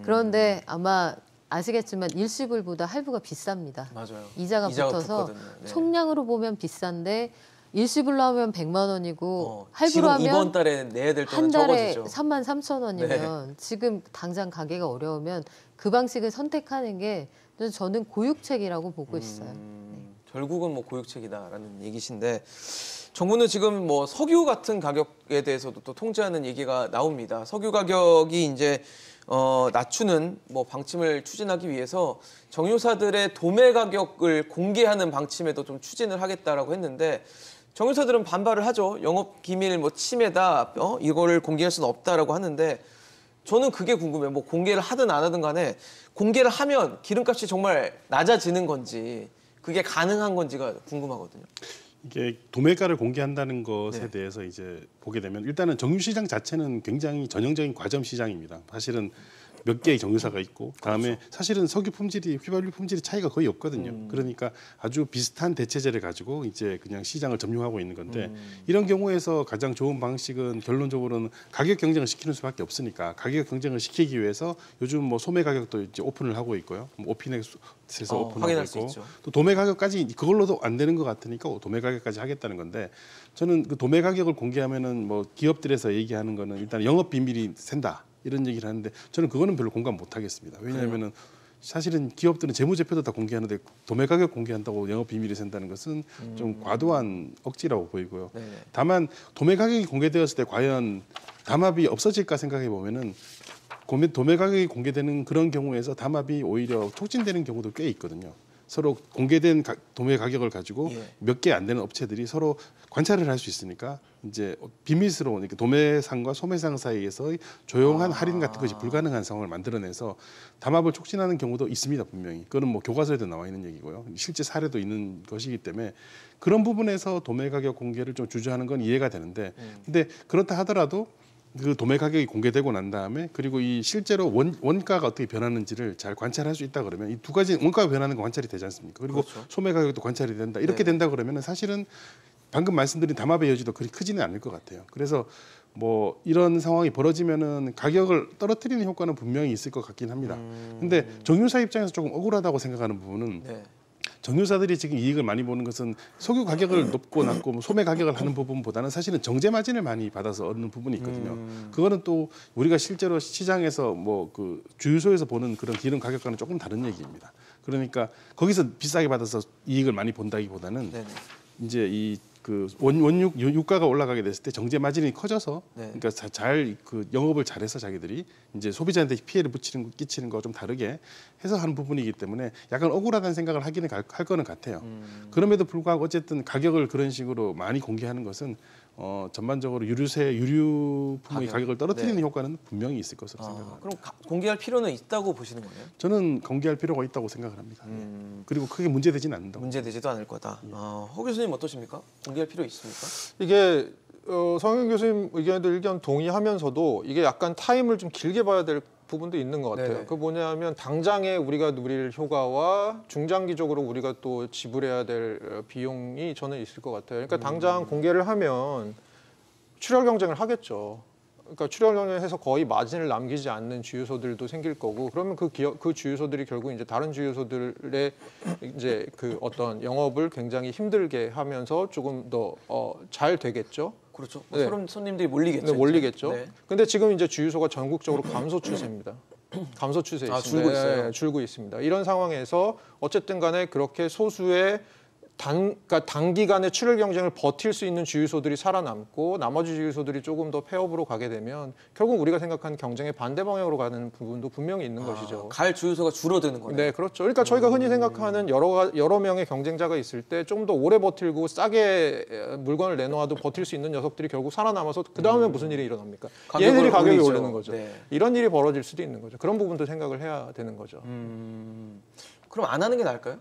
D: 그런데 아마 아시겠지만 일시불보다 할부가 비쌉니다.
A: 맞아요.
D: 이자가 붙어서
A: 붙거든요. 네.
D: 총량으로 보면 비싼데 일시불로 하면 100만 원이고 할부로
A: 지금
D: 하면
A: 이번 달에 내야 될
D: 한
A: 돈은
D: 달에
A: 적어지죠.
D: 3만 3천 원이면
A: 네.
D: 지금 당장 가게가 어려우면 그 방식을 선택하는 게 저는 고육책이라고 보고 있어요.
A: 결국은 뭐 고육책이다라는 얘기신데 정부는 지금 뭐 석유 같은 가격에 대해서도 또 통제하는 얘기가 나옵니다. 석유 가격이 이제 낮추는 뭐 방침을 추진하기 위해서 정유사들의 도매 가격을 공개하는 방침에도 좀 추진을 하겠다라고 했는데 정유사들은 반발을 하죠. 영업 기밀 뭐 침해다, 이거를 공개할 수는 없다라고 하는데 저는 그게 궁금해요. 뭐 공개를 하든 안 하든 간에 공개를 하면 기름값이 정말 낮아지는 건지 그게 가능한 건지가 궁금하거든요.
B: 이게 도매가를 공개한다는 것에
A: 네.
B: 대해서 이제 보게 되면 일단은 정유시장 자체는 굉장히 전형적인 과점 시장입니다. 사실은 몇 개의 정유사가 있고 그다음에
A: 그렇죠.
B: 사실은 석유 품질이 휘발유 품질이 차이가 거의 없거든요. 그러니까 아주 비슷한 대체제를 가지고 이제 그냥 시장을 점유하고 있는 건데 이런 경우에서 가장 좋은 방식은 결론적으로는 가격 경쟁을 시키는 수밖에 없으니까 가격 경쟁을 시키기 위해서 요즘 뭐 소매 가격도 이제 오픈을 하고 있고요. 오피넥스에서 오픈하고
A: 확인할 수
B: 있고
A: 있죠.
B: 또 도매 가격까지 그걸로도 안 되는 것 같으니까 도매 가격까지 하겠다는 건데 저는 그 도매 가격을 공개하면은 뭐 기업들에서 얘기하는 거는 일단 영업 비밀이 샌다. 이런 얘기를 하는데 저는 그거는 별로 공감 못 하겠습니다. 왜냐하면은 사실은 기업들은 재무제표도 다 공개하는데 도매 가격 공개한다고 영업 비밀이 샌다는 것은 좀 과도한 억지라고 보이고요.
A: 네.
B: 다만 도매 가격이 공개되었을 때 과연 담합이 없어질까 생각해 보면은 도매 가격이 공개되는 그런 경우에서 담합이 오히려 촉진되는 경우도 꽤 있거든요. 서로 공개된 도매 가격을 가지고
A: 예.
B: 몇 개 안 되는 업체들이 서로 관찰을 할 수 있으니까 이제 비밀스러운 도매상과 소매상 사이에서 조용한 할인 같은 것이 불가능한 상황을 만들어내서 담합을 촉진하는 경우도 있습니다. 분명히 그거는 뭐 교과서에도 나와 있는 얘기고요. 실제 사례도 있는 것이기 때문에 그런 부분에서 도매 가격 공개를 좀 주저하는 건 이해가 되는데 근데 그렇다 하더라도 그 도매 가격이 공개되고 난 다음에 그리고 이 실제로 원가가 어떻게 변하는지를 잘 관찰할 수 있다 그러면 이 두 가지 원가가 변하는 건 관찰이 되지 않습니까? 그리고
A: 그렇죠.
B: 소매 가격도 관찰이 된다. 이렇게 된다 그러면은 사실은 방금 말씀드린 담합의 여지도 그리 크지는 않을 것 같아요. 그래서 뭐 이런 상황이 벌어지면은 가격을 떨어뜨리는 효과는 분명히 있을 것 같긴 합니다. 근데 정유사 입장에서 조금 억울하다고 생각하는 부분은
A: 네.
B: 정유사들이 지금 이익을 많이 보는 것은 석유 가격을 높고 낮고 소매 가격을 하는 부분보다는 사실은 정제 마진을 많이 받아서 얻는 부분이 있거든요. 그거는 또 우리가 실제로 시장에서 뭐 그 주유소에서 보는 그런 기름 가격과는 조금 다른 얘기입니다. 그러니까 거기서 비싸게 받아서 이익을 많이 본다기보다는
A: 네네.
B: 이제 이 그 원육 유가가 올라가게 됐을 때 정제 마진이 커져서
A: 네.
B: 그러니까 잘 그 영업을 잘해서 자기들이 이제 소비자한테 피해를 끼치는 거 좀 다르게 해서 하는 부분이기 때문에 약간 억울하다는 생각을 하기는 할 거는 같아요. 그럼에도 불구하고 어쨌든 가격을 그런 식으로 많이 공개하는 것은 전반적으로 유류품의 가격을 떨어뜨리는
A: 네.
B: 효과는 분명히 있을 것으로 생각합니다.
A: 그럼 공개할 필요는 있다고 보시는 거네요?
B: 저는 공개할 필요가 있다고 생각을 합니다. 그리고 크게 문제되지는 않는다고.
A: 문제되지도 않을 거다. 허 교수님 어떠십니까? 공개할 필요 있습니까?
C: 이게 성현 교수님 의견에도 일견 동의하면서도 이게 약간 타임을 좀 길게 봐야 될 부분도 있는 것 같아요.
A: 네네.
C: 그 뭐냐면 당장에 우리가 누릴 효과와 중장기적으로 우리가 또 지불해야 될 비용이 저는 있을 것 같아요. 그러니까 당장 공개를 하면 출혈 경쟁을 하겠죠. 그러니까 출혈 경쟁해서 거의 마진을 남기지 않는 주유소들도 생길 거고 그러면 그 주유소들이 결국 이제 다른 주유소들의 이제 그 어떤 영업을 굉장히 힘들게 하면서 조금 더 잘 되겠죠.
A: 그렇죠.
C: 네.
A: 손님들이 몰리겠죠.
C: 네, 몰리겠죠.
A: 네.
C: 근데 지금 이제 주유소가 전국적으로 감소 추세입니다. 감소 추세에 있습니다.
A: 줄고 있어요?
C: 네, 줄고 있습니다. 이런 상황에서 어쨌든 간에 그렇게 소수의 그러니까 단기간에 출혈 경쟁을 버틸 수 있는 주유소들이 살아남고 나머지 주유소들이 조금 더 폐업으로 가게 되면 결국 우리가 생각하는 경쟁의 반대 방향으로 가는 부분도 분명히 있는 것이죠.
A: 갈 주유소가 줄어드는 거네요.
C: 네, 그렇죠. 그러니까 저희가 흔히 생각하는 여러 명의 경쟁자가 있을 때 좀 더 오래 버틸고 싸게 물건을 내놓아도 버틸 수 있는 녀석들이 결국 살아남아서 그 다음에 무슨 일이 일어납니까? 얘네들이 가격이
A: 올리죠.
C: 오르는 거죠.
A: 네.
C: 이런 일이 벌어질 수도 있는 거죠. 그런 부분도 생각을 해야 되는 거죠.
A: 그럼 안 하는 게 나을까요?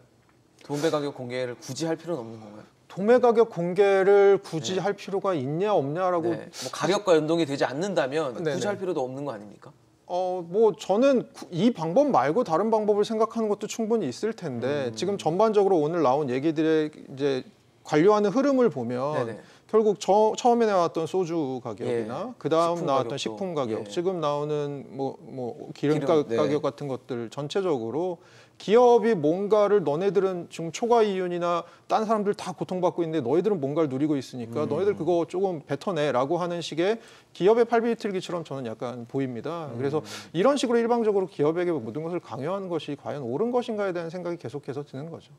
A: 도매 가격 공개를 굳이 할 필요는 없는 건가요?
C: 도매 가격 공개를 굳이 할 필요가 있냐 없냐라고
A: 네. 뭐 가격과 연동이 되지 않는다면
C: 네네.
A: 굳이 할 필요도 없는 거 아닙니까?
C: 뭐 저는 이 방법 말고 다른 방법을 생각하는 것도 충분히 있을 텐데 지금 전반적으로 오늘 나온 얘기들의 이제 관료하는 흐름을 보면
A: 네네.
C: 결국 처음에 나왔던 소주 가격이나
A: 예.
C: 그다음
A: 식품
C: 나왔던
A: 가격도.
C: 식품 가격,
A: 예.
C: 지금 나오는 뭐 기름
A: 기름, 네.
C: 가격 같은 것들 전체적으로 기업이 뭔가를 너네들은 지금 초과 이윤이나 딴 사람들 다 고통받고 있는데 너희들은 뭔가를 누리고 있으니까 너희들 그거 조금 뱉어내라고 하는 식의 기업의 팔비틀기처럼 저는 약간 보입니다. 그래서 이런 식으로 일방적으로 기업에게 모든 것을 강요하는 것이 과연 옳은 것인가에 대한 생각이 계속해서 드는 거죠.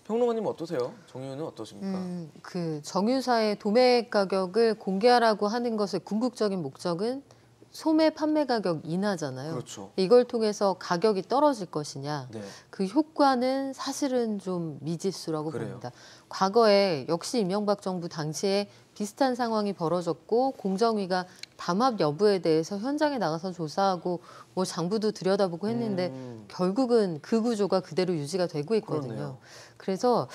A: 평론가님 어떠세요? 정유는 어떠십니까?
D: 그 정유사의 도매 가격을 공개하라고 하는 것의 궁극적인 목적은 소매 판매 가격 인하잖아요.
A: 그렇죠.
D: 이걸 통해서 가격이 떨어질 것이냐.
A: 네.
D: 그 효과는 사실은 좀 미지수라고
A: 그래요.
D: 봅니다. 과거에 역시 이명박 정부 당시에 비슷한 상황이 벌어졌고 공정위가 담합 여부에 대해서 현장에 나가서 조사하고 뭐 장부도 들여다보고 했는데 결국은 그 구조가 그대로 유지가 되고 있거든요.
A: 그러네요.
D: 그래서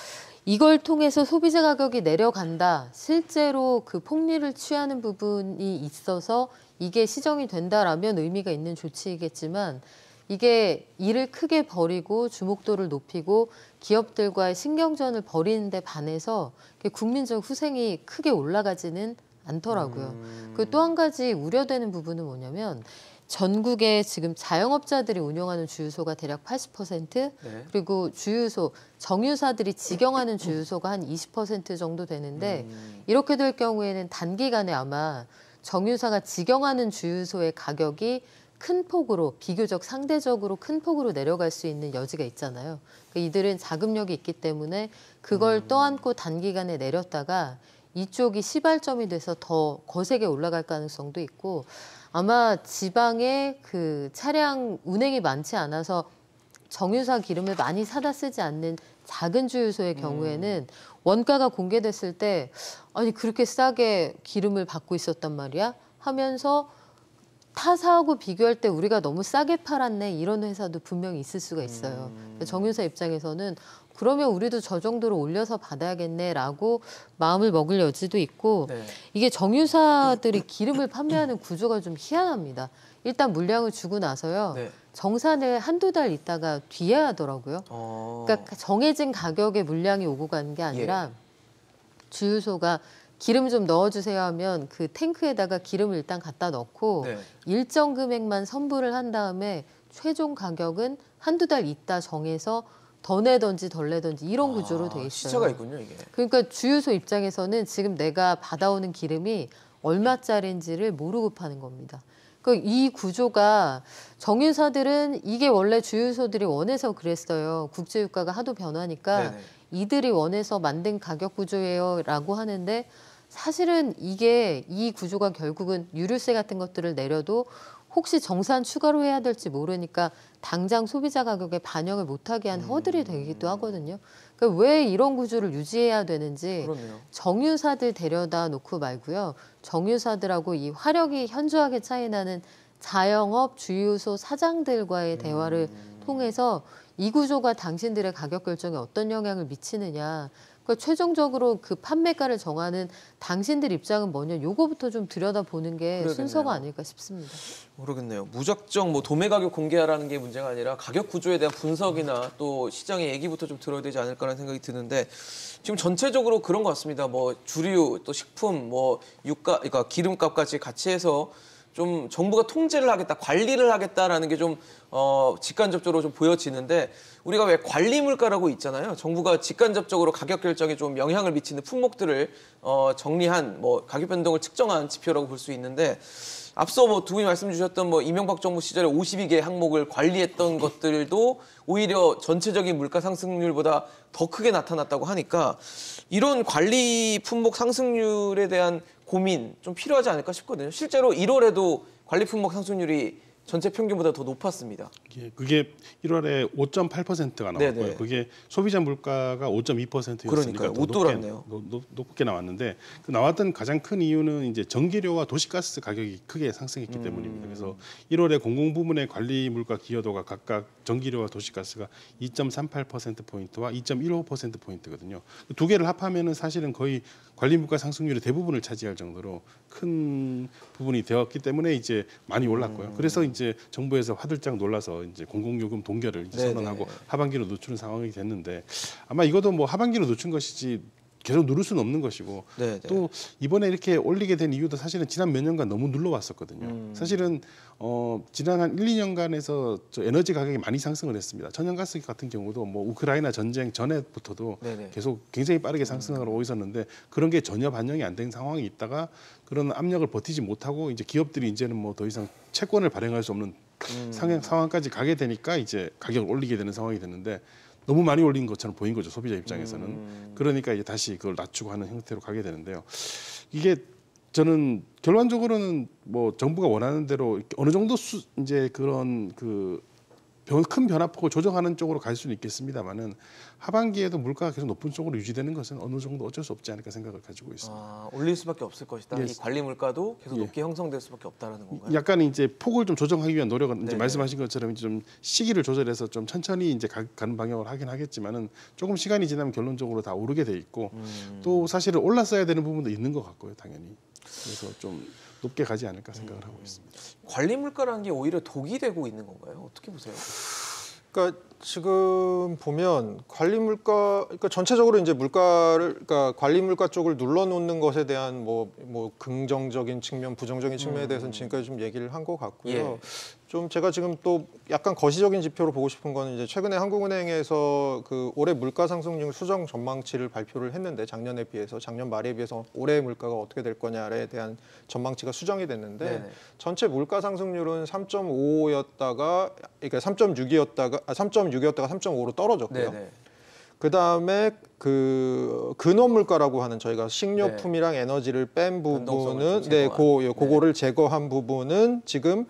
D: 이걸 통해서 소비자 가격이 내려간다. 실제로 그 폭리를 취하는 부분이 있어서 이게 시정이 된다라면 의미가 있는 조치이겠지만 이게 일을 크게 벌이고 주목도를 높이고 기업들과의 신경전을 벌이는 데 반해서 국민적 후생이 크게 올라가지는 않더라고요. 그 또 한 가지 우려되는 부분은 뭐냐면 전국에 지금 자영업자들이 운영하는 주유소가 대략 80%,
A: 네.
D: 그리고 주유소, 정유사들이 직영하는 주유소가 한 20% 정도 되는데 이렇게 될 경우에는 단기간에 아마 정유사가 직영하는 주유소의 가격이 큰 폭으로, 비교적 상대적으로 큰 폭으로 내려갈 수 있는 여지가 있잖아요. 그러니까 이들은 자금력이 있기 때문에 그걸 떠안고 단기간에 내렸다가 이쪽이 시발점이 돼서 더 거세게 올라갈 가능성도 있고 아마 지방에 그 차량 운행이 많지 않아서 정유사 기름을 많이 사다 쓰지 않는 작은 주유소의 경우에는 원가가 공개됐을 때 아니 그렇게 싸게 기름을 받고 있었단 말이야 하면서 타사하고 비교할 때 우리가 너무 싸게 팔았네 이런 회사도 분명히 있을 수가 있어요. 정유사 입장에서는 그러면 우리도 저 정도로 올려서 받아야겠네라고 마음을 먹을 여지도 있고
A: 네.
D: 이게 정유사들이 기름을 판매하는 구조가 좀 희한합니다. 일단 물량을 주고 나서요.
A: 네.
D: 정산을 한두 달 있다가 뒤에 하더라고요. 그러니까 정해진 가격의 물량이 오고 가는 게 아니라 주유소가 기름 좀 넣어주세요 하면 그 탱크에다가 기름을 일단 갖다 넣고
A: 네.
D: 일정 금액만 선불을 한 다음에 최종 가격은 한두 달 있다 정해서 더 내던지 덜 내던지 이런 구조로 돼 있어요.
A: 시차가 있군요, 이게.
D: 그러니까 주유소 입장에서는 지금 내가 받아오는 기름이 얼마짜리인지를 모르고 파는 겁니다. 그러니까 이 구조가 정유사들은 이게 원래 주유소들이 원해서 그랬어요. 국제유가가 하도 변하니까
A: 네네.
D: 이들이 원해서 만든 가격 구조예요라고 하는데 사실은 이게 이 구조가 결국은 유류세 같은 것들을 내려도 혹시 정산 추가로 해야 될지 모르니까 당장 소비자 가격에 반영을 못하게 한 허들이 되기도 하거든요. 그러니까 왜 이런 구조를 유지해야 되는지
A: 그렇네요.
D: 정유사들 데려다 놓고 말고요. 정유사들하고 이 화력이 현저하게 차이나는 자영업 주유소 사장들과의 대화를 통해서 이 구조가 당신들의 가격 결정에 어떤 영향을 미치느냐. 그러니까 최종적으로 그 판매가를 정하는 당신들 입장은 뭐냐. 요거부터 좀 들여다보는 게
A: 그러겠네요.
D: 순서가 아닐까 싶습니다.
A: 모르겠네요. 무작정 뭐 도매 가격 공개하라는 게 문제가 아니라 가격 구조에 대한 분석이나 또 시장의 얘기부터 좀 들어야 되지 않을까라는 생각이 드는데 지금 전체적으로 그런 것 같습니다. 뭐 주류 또 식품 뭐 유가 그러니까 기름값까지 같이 해서 좀 정부가 통제를 하겠다, 관리를 하겠다라는 게 좀 직간접적으로 좀 보여지는데 우리가 왜 관리 물가라고 있잖아요. 정부가 직간접적으로 가격 결정에 좀 영향을 미치는 품목들을 정리한 뭐 가격 변동을 측정한 지표라고 볼 수 있는데 앞서 뭐 두 분이 말씀 주셨던 뭐 이명박 정부 시절에 52개 항목을 관리했던 것들도 오히려 전체적인 물가 상승률보다 더 크게 나타났다고 하니까 이런 관리 품목 상승률에 대한 고민 좀 필요하지 않을까 싶거든요. 실제로 1월에도 관리 품목 상승률이 전체 평균보다 더 높았습니다.
B: 그게 1월에 5.8%가 나왔고요.
A: 네네.
B: 그게 소비자 물가가 5.2%였으니까
A: 그러니까요. 웃돌았네요.
B: 높게 나왔는데 그 나왔던 가장 큰 이유는 이제 전기료와 도시가스 가격이 크게 상승했기 때문입니다. 그래서 1월에 공공부문의 관리 물가 기여도가 각각 전기료와 도시가스가 2.38% 포인트와 2.15% 포인트거든요. 두 개를 합하면은 사실은 거의 관리 물가 상승률의 대부분을 차지할 정도로 큰 부분이 되었기 때문에 이제 많이 올랐고요. 그래서 이제 정부에서 화들짝 놀라서 이제 공공요금 동결을 이제 선언하고 하반기로 늦추는 상황이 됐는데 아마 이것도 뭐 하반기로 늦춘 것이지 계속 누를 수는 없는 것이고
A: 네네.
B: 또 이번에 이렇게 올리게 된 이유도 사실은 지난 몇 년간 너무 눌러왔었거든요. 사실은 지난 한 1, 2년간에서 저 에너지 가격이 많이 상승을 했습니다. 천연가스 같은 경우도 뭐 우크라이나 전쟁 전에부터도
A: 네네.
B: 계속 굉장히 빠르게 상승하고 있었는데 그런 게 전혀 반영이 안 된 상황이 있다가 그런 압력을 버티지 못하고 이제 기업들이 이제는 뭐 더 이상 채권을 발행할 수 없는 상황까지 가게 되니까 이제 가격을 올리게 되는 상황이 됐는데 너무 많이 올린 것처럼 보인 거죠, 소비자 입장에서는. 그러니까 이제 다시 그걸 낮추고 하는 형태로 가게 되는데요. 이게 저는 결론적으로는 뭐 정부가 원하는 대로 어느 정도 이제 그런 큰 변화폭을 조정하는 쪽으로 갈 수는 있겠습니다만은 하반기에도 물가가 계속 높은 쪽으로 유지되는 것은 어느 정도 어쩔 수 없지 않을까 생각을 가지고 있습니다.
A: 올릴 수밖에 없을 것이다.
B: 예.
A: 이 관리 물가도 계속
B: 예.
A: 높게 형성될 수밖에 없다라는 건가요?
B: 약간 이제 폭을 좀 조정하기 위한 노력은 이제
A: 네네.
B: 말씀하신 것처럼 이제 좀 시기를 조절해서 좀 천천히 이제 가는 방향으로 하긴 하겠지만은 조금 시간이 지나면 결론적으로 다 오르게 돼 있고 또 사실은 올랐어야 되는 부분도 있는 것 같고요, 당연히. 그래서 좀 높게 가지 않을까 생각을 하고 있습니다.
A: 관리 물가라는 게 오히려 독이 되고 있는 건가요? 어떻게 보세요?
C: 그러니까 지금 보면 관리 물가, 그러니까 전체적으로 이제 물가를, 그러니까 관리 물가 쪽을 눌러놓는 것에 대한 뭐 긍정적인 측면, 부정적인 측면에 대해서는 지금까지 좀 얘기를 한 것 같고요.
A: 예.
C: 좀 제가 지금 또 약간 거시적인 지표로 보고 싶은 거는 이제 최근에 한국은행에서 그 올해 물가 상승률 수정 전망치를 발표를 했는데 작년에 비해서 작년 말에 비해서 올해 물가가 어떻게 될 거냐에 대한 전망치가 수정이 됐는데
A: 네네.
C: 전체 물가 상승률은 3.5였다가 그러니까 3.6이었다가 3.5로 떨어졌고요.
A: 네네.
C: 그 다음에 그 근원 물가라고 하는 저희가 식료품이랑 에너지를 뺀
A: 변동성을
C: 부분은
A: 좀
C: 네,
A: 제거한.
C: 그거를 제거한 부분은 지금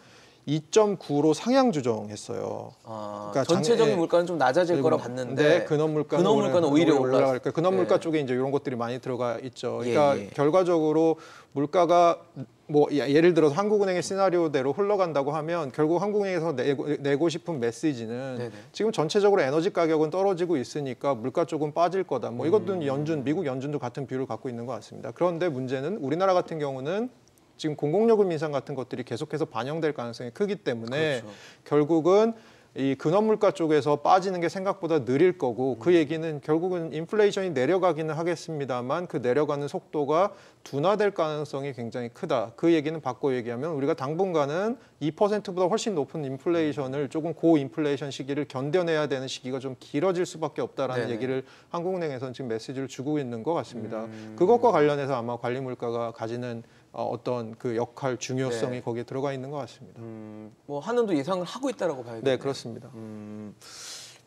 C: 2.9로 상향 조정했어요.
A: 그러니까 전체적인 물가는 좀 낮아질 거라 봤는데
C: 네, 근원 물가는
A: 오히려 올라갈
C: 거예요. 근원 물가
A: 네.
C: 쪽에 이제 이런 것들이 많이 들어가 있죠.
A: 예,
C: 그러니까
A: 예.
C: 결과적으로 물가가 뭐 예를 들어서 한국은행의 시나리오대로 흘러간다고 하면 결국 한국은행에서 내고 싶은 메시지는
A: 네네.
C: 지금 전체적으로 에너지 가격은 떨어지고 있으니까 물가 쪽은 빠질 거다. 뭐 이것도 미국 연준도 같은 뷰를 갖고 있는 것 같습니다. 그런데 문제는 우리나라 같은 경우는 지금 공공요금 인상 같은 것들이 계속해서 반영될 가능성이 크기 때문에
A: 그렇죠.
C: 결국은 이 근원 물가 쪽에서 빠지는 게 생각보다 느릴 거고 그 얘기는 결국은 인플레이션이 내려가기는 하겠습니다만 그 내려가는 속도가 둔화될 가능성이 굉장히 크다. 그 얘기는 바꿔 얘기하면 우리가 당분간은 2%보다 훨씬 높은 인플레이션을 조금 고인플레이션 시기를 견뎌내야 되는 시기가 좀 길어질 수밖에 없다라는
A: 네네.
C: 얘기를 한국은행에서는 지금 메시지를 주고 있는 것 같습니다. 그것과 관련해서 아마 관리 물가가 가지는 어떤 그 역할 중요성이
A: 네.
C: 거기에 들어가 있는 것 같습니다.
A: 뭐 한은도 예상을 하고 있다라고 봐야겠네요.
C: 네, 그렇습니다.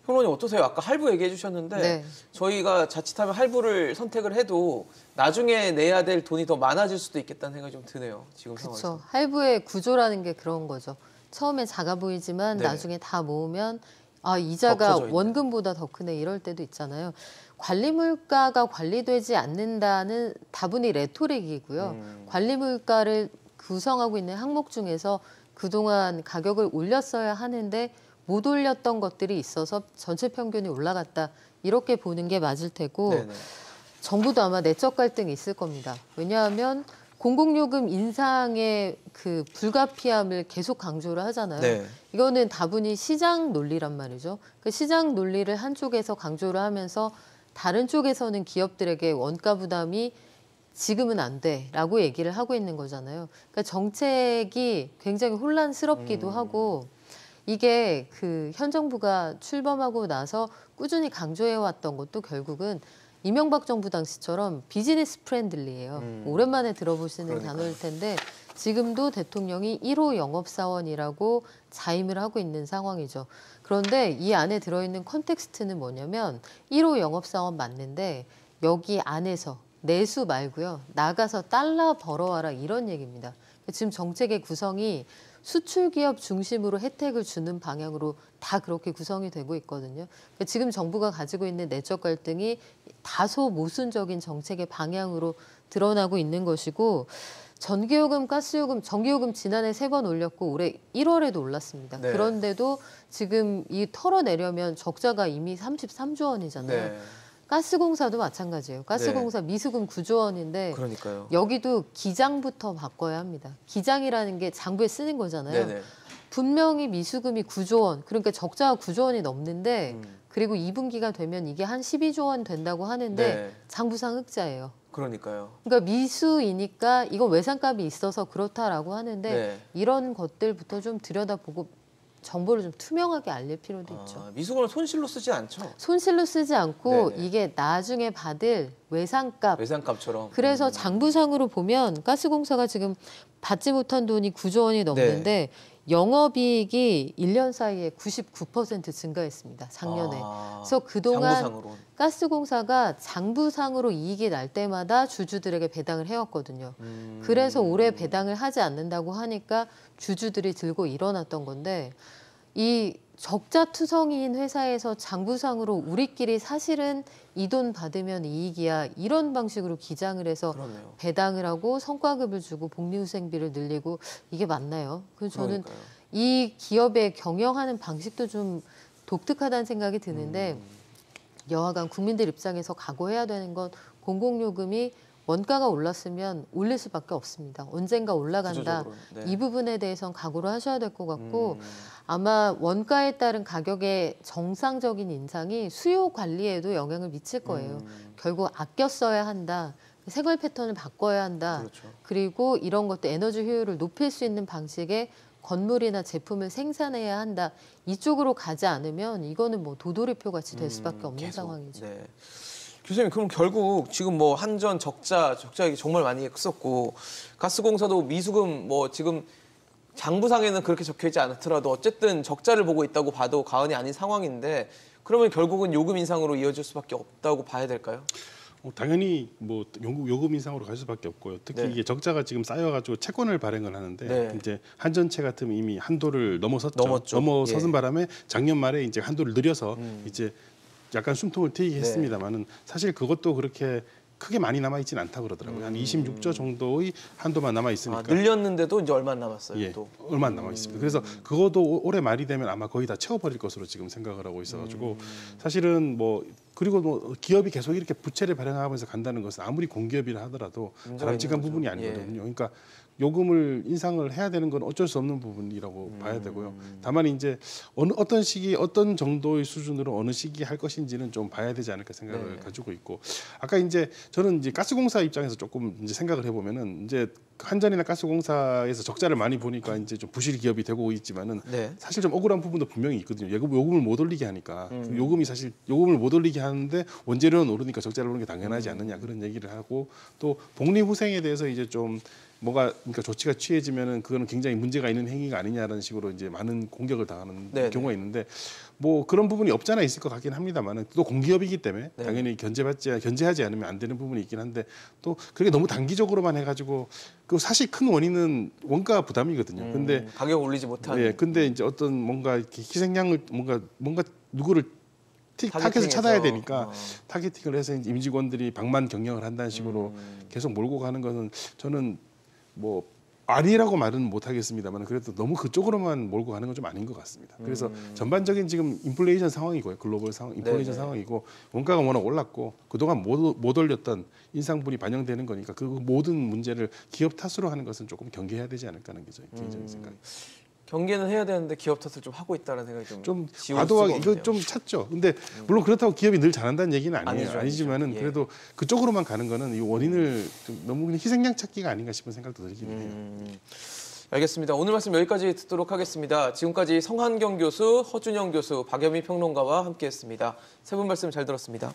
A: 평론님 어떠세요? 아까 할부 얘기해 주셨는데
D: 네.
A: 저희가 자칫하면 할부를 선택을 해도 나중에 내야 될 돈이 더 많아질 수도 있겠다는 생각이 좀 드네요. 지금 상황에서.
D: 그렇죠. 할부의 구조라는 게 그런 거죠. 처음에 작아 보이지만
A: 네네.
D: 나중에 다 모으면
A: 더
D: 이자가
A: 커져 있네.
D: 원금보다 더 크네 이럴 때도 있잖아요. 관리 물가가 관리되지 않는다는 다분히 레토릭이고요. 관리 물가를 구성하고 있는 항목 중에서 그동안 가격을 올렸어야 하는데 못 올렸던 것들이 있어서 전체 평균이 올라갔다. 이렇게 보는 게 맞을 테고
A: 네네.
D: 정부도 아마 내적 갈등이 있을 겁니다. 왜냐하면 공공요금 인상의 그 불가피함을 계속 강조를 하잖아요.
A: 네.
D: 이거는 다분히 시장 논리란 말이죠. 그 시장 논리를 한쪽에서 강조를 하면서 다른 쪽에서는 기업들에게 원가 부담이 지금은 안 돼라고 얘기를 하고 있는 거잖아요. 그러니까 정책이 굉장히 혼란스럽기도 하고 이게 그 현 정부가 출범하고 나서 꾸준히 강조해왔던 것도 결국은 이명박 정부 당시처럼 비즈니스 프렌들리예요. 오랜만에 들어보시는
A: 그러니까요.
D: 단어일 텐데 지금도 대통령이 1호 영업사원이라고 자임을 하고 있는 상황이죠. 그런데 이 안에 들어있는 컨텍스트는 뭐냐면 1호 영업사원 맞는데 여기 안에서 내수 말고요. 나가서 달러 벌어와라 이런 얘기입니다. 지금 정책의 구성이 수출 기업 중심으로 혜택을 주는 방향으로 다 그렇게 구성이 되고 있거든요. 지금 정부가 가지고 있는 내적 갈등이 다소 모순적인 정책의 방향으로 드러나고 있는 것이고 전기요금, 가스요금, 전기요금 지난해 3번 올렸고 올해 1월에도 올랐습니다.
A: 네.
D: 그런데도 지금 이 털어내려면 적자가 이미 33조 원이잖아요.
A: 네.
D: 가스공사도 마찬가지예요. 가스공사 미수금 9조 원인데
A: 그러니까요.
D: 여기도 기장부터 바꿔야 합니다. 기장이라는 게 장부에 쓰는 거잖아요.
A: 네네.
D: 분명히 미수금이 9조 원, 그러니까 적자가 9조 원이 넘는데 그리고 2분기가 되면 이게 한 12조 원 된다고 하는데
A: 네.
D: 장부상 흑자예요.
A: 그러니까요.
D: 그러니까 미수이니까 이건 외상값이 있어서 그렇다라고 하는데
A: 네.
D: 이런 것들부터 좀 들여다보고 정보를 좀 투명하게 알릴 필요도 있죠.
A: 미수금을 손실로 쓰지 않죠.
D: 손실로 쓰지 않고
A: 네네.
D: 이게 나중에 받을 외상값.
A: 외상값처럼.
D: 그래서 장부상으로 보면 가스공사가 지금 받지 못한 돈이 9조 원이 넘는데 영업이익이 1년 사이에 99% 증가했습니다. 작년에. 그래서 그동안
A: 장부상으로.
D: 가스공사가 장부상으로 이익이 날 때마다 주주들에게 배당을 해왔거든요. 그래서 올해 배당을 하지 않는다고 하니까 주주들이 들고 일어났던 건데 이 적자투성이인 회사에서 장부상으로 우리끼리 사실은 이 돈 받으면 이익이야 이런 방식으로 기장을 해서
A: 그러네요.
D: 배당을 하고 성과급을 주고 복리후생비를 늘리고 이게 맞나요? 그래서 저는
A: 그러니까요.
D: 이 기업의 경영하는 방식도 좀 독특하다는 생각이 드는데 여하간 국민들 입장에서 각오해야 되는 건 공공요금이 원가가 올랐으면 올릴 수밖에 없습니다. 언젠가 올라간다.
A: 구조적으로. 네.
D: 이 부분에 대해서는 각오를 하셔야 될 것 같고 아마 원가에 따른 가격의 정상적인 인상이 수요 관리에도 영향을 미칠 거예요. 결국 아껴 써야 한다. 생활 패턴을 바꿔야 한다.
A: 그렇죠.
D: 그리고 이런 것도 에너지 효율을 높일 수 있는 방식의 건물이나 제품을 생산해야 한다. 이쪽으로 가지 않으면 이거는 뭐 도돌이표 같이 될 수밖에 없는
A: 계속.
D: 상황이죠.
A: 네. 교수님 그럼 결국 지금 뭐 한전 적자 얘기 정말 많이 했었고 가스공사도 미수금 뭐 지금 장부상에는 그렇게 적혀 있지 않더라도 어쨌든 적자를 보고 있다고 봐도 과언이 아닌 상황인데 그러면 결국은 요금 인상으로 이어질 수밖에 없다고 봐야 될까요?
B: 당연히 뭐 요금 인상으로 갈 수밖에 없고요. 특히
A: 네.
B: 이게 적자가 지금 쌓여가지고 채권을 발행을 하는데
A: 네.
B: 이제 한전채 같으면 이미 한도를 넘어섰죠.
A: 넘었죠.
B: 넘어서는
A: 예.
B: 바람에 작년 말에 이제 한도를 늘려서 이제 약간 숨통을 트이게
A: 네.
B: 했습니다만은 사실 그것도 그렇게 크게 많이 남아 있지는 않다고 그러더라고요. 한 26조 정도의 한도만 남아 있으니까.
A: 늘렸는데도 이제 얼마 안 남았어요.
B: 예,
A: 또.
B: 얼마 안 남아 있습니다. 그래서 그것도 올해 말이 되면 아마 거의 다 채워버릴 것으로 지금 생각을 하고 있어가지고 사실은 뭐 그리고 뭐 기업이 계속 이렇게 부채를 발행하면서 간다는 것은 아무리 공기업이라 하더라도
A: 문제가
B: 바람직한
A: 있는
B: 부분이
A: 거죠.
B: 아니거든요. 그러니까 요금을 인상을 해야 되는 건 어쩔 수 없는 부분이라고 봐야 되고요. 다만 이제 어떤 시기 어떤 정도의 수준으로 어느 시기에 할 것인지는 좀 봐야 되지 않을까 생각을 가지고 있고 아까 이제 저는 이제 가스공사 입장에서 조금 이제 생각을 해보면은 이제 한전이나 가스공사에서 적자를 많이 보니까 이제 좀 부실 기업이 되고 있지만은
A: 네.
B: 사실 좀 억울한 부분도 분명히 있거든요. 요금을 못 올리게 하니까 요금이 사실 요금을 못 올리게 하는데 원재료는 오르니까 적자를 보는 게 당연하지 않느냐 그런 얘기를 하고 또 복리후생에 대해서 이제 좀 뭐가 그러니까 조치가 취해지면은 그거는 굉장히 문제가 있는 행위가 아니냐라는 식으로 이제 많은 공격을 당하는
A: 네네.
B: 경우가 있는데 뭐 그런 부분이 없잖아 있을 것 같긴 합니다만은 또 공기업이기 때문에
A: 네.
B: 당연히 견제하지 않으면 안 되는 부분이 있긴 한데 또 그게 너무 단기적으로만 해가지고 그 사실 큰 원인은 원가 부담이거든요. 근데
A: 가격 올리지 못한.
B: 예, 근데 이제 어떤 뭔가 이렇게 희생양을 뭔가 누구를 타겟을
A: 타겟팅해서.
B: 찾아야 되니까 타겟팅을 해서 이제 임직원들이 방만 경영을 한다는 식으로 계속 몰고 가는 것은 저는 뭐 아니라고 말은 못하겠습니다만 그래도 너무 그쪽으로만 몰고 가는 건 좀 아닌 것 같습니다. 그래서 전반적인 지금 인플레이션 상황이고요. 글로벌 상황, 인플레이션
A: 네네.
B: 상황이고 원가가 워낙 올랐고 그동안 못 올렸던 인상분이 반영되는 거니까 그 모든 문제를 기업 탓으로 하는 것은 조금 경계해야 되지 않을까 하는 게 저희 개인적인 생각입니다.
A: 경계는 해야 되는데 기업 탓을 좀 하고 있다는 생각이
B: 좀
A: 지울
B: 과도하게
A: 수가
B: 이거
A: 없네요.
B: 좀 찾죠. 근데 물론 그렇다고 기업이 늘 잘한다는 얘기는
A: 아니죠.
B: 아니지만은
A: 예.
B: 그래도 그쪽으로만 가는 거는 이 원인을 좀 너무 그냥 희생양 찾기가 아닌가 싶은 생각도 들기는 해요.
A: 알겠습니다. 오늘 말씀 여기까지 듣도록 하겠습니다. 지금까지 성한경 교수, 허준영 교수, 박여미 평론가와 함께했습니다. 세 분 말씀 잘 들었습니다.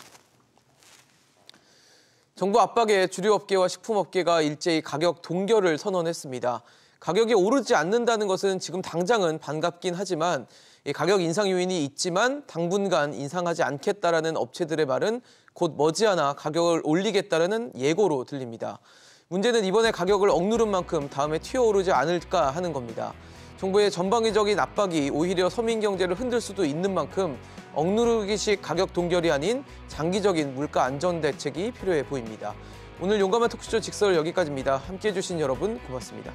A: 정부 압박에 주류업계와 식품업계가 일제히 가격 동결을 선언했습니다. 가격이 오르지 않는다는 것은 지금 당장은 반갑긴 하지만 이 가격 인상 요인이 있지만 당분간 인상하지 않겠다라는 업체들의 말은 곧 머지않아 가격을 올리겠다라는 예고로 들립니다. 문제는 이번에 가격을 억누른 만큼 다음에 튀어오르지 않을까 하는 겁니다. 정부의 전방위적인 압박이 오히려 서민 경제를 흔들 수도 있는 만큼 억누르기식 가격 동결이 아닌 장기적인 물가 안전 대책이 필요해 보입니다. 오늘 용감한 토크쇼 직설 여기까지입니다. 함께해 주신 여러분 고맙습니다.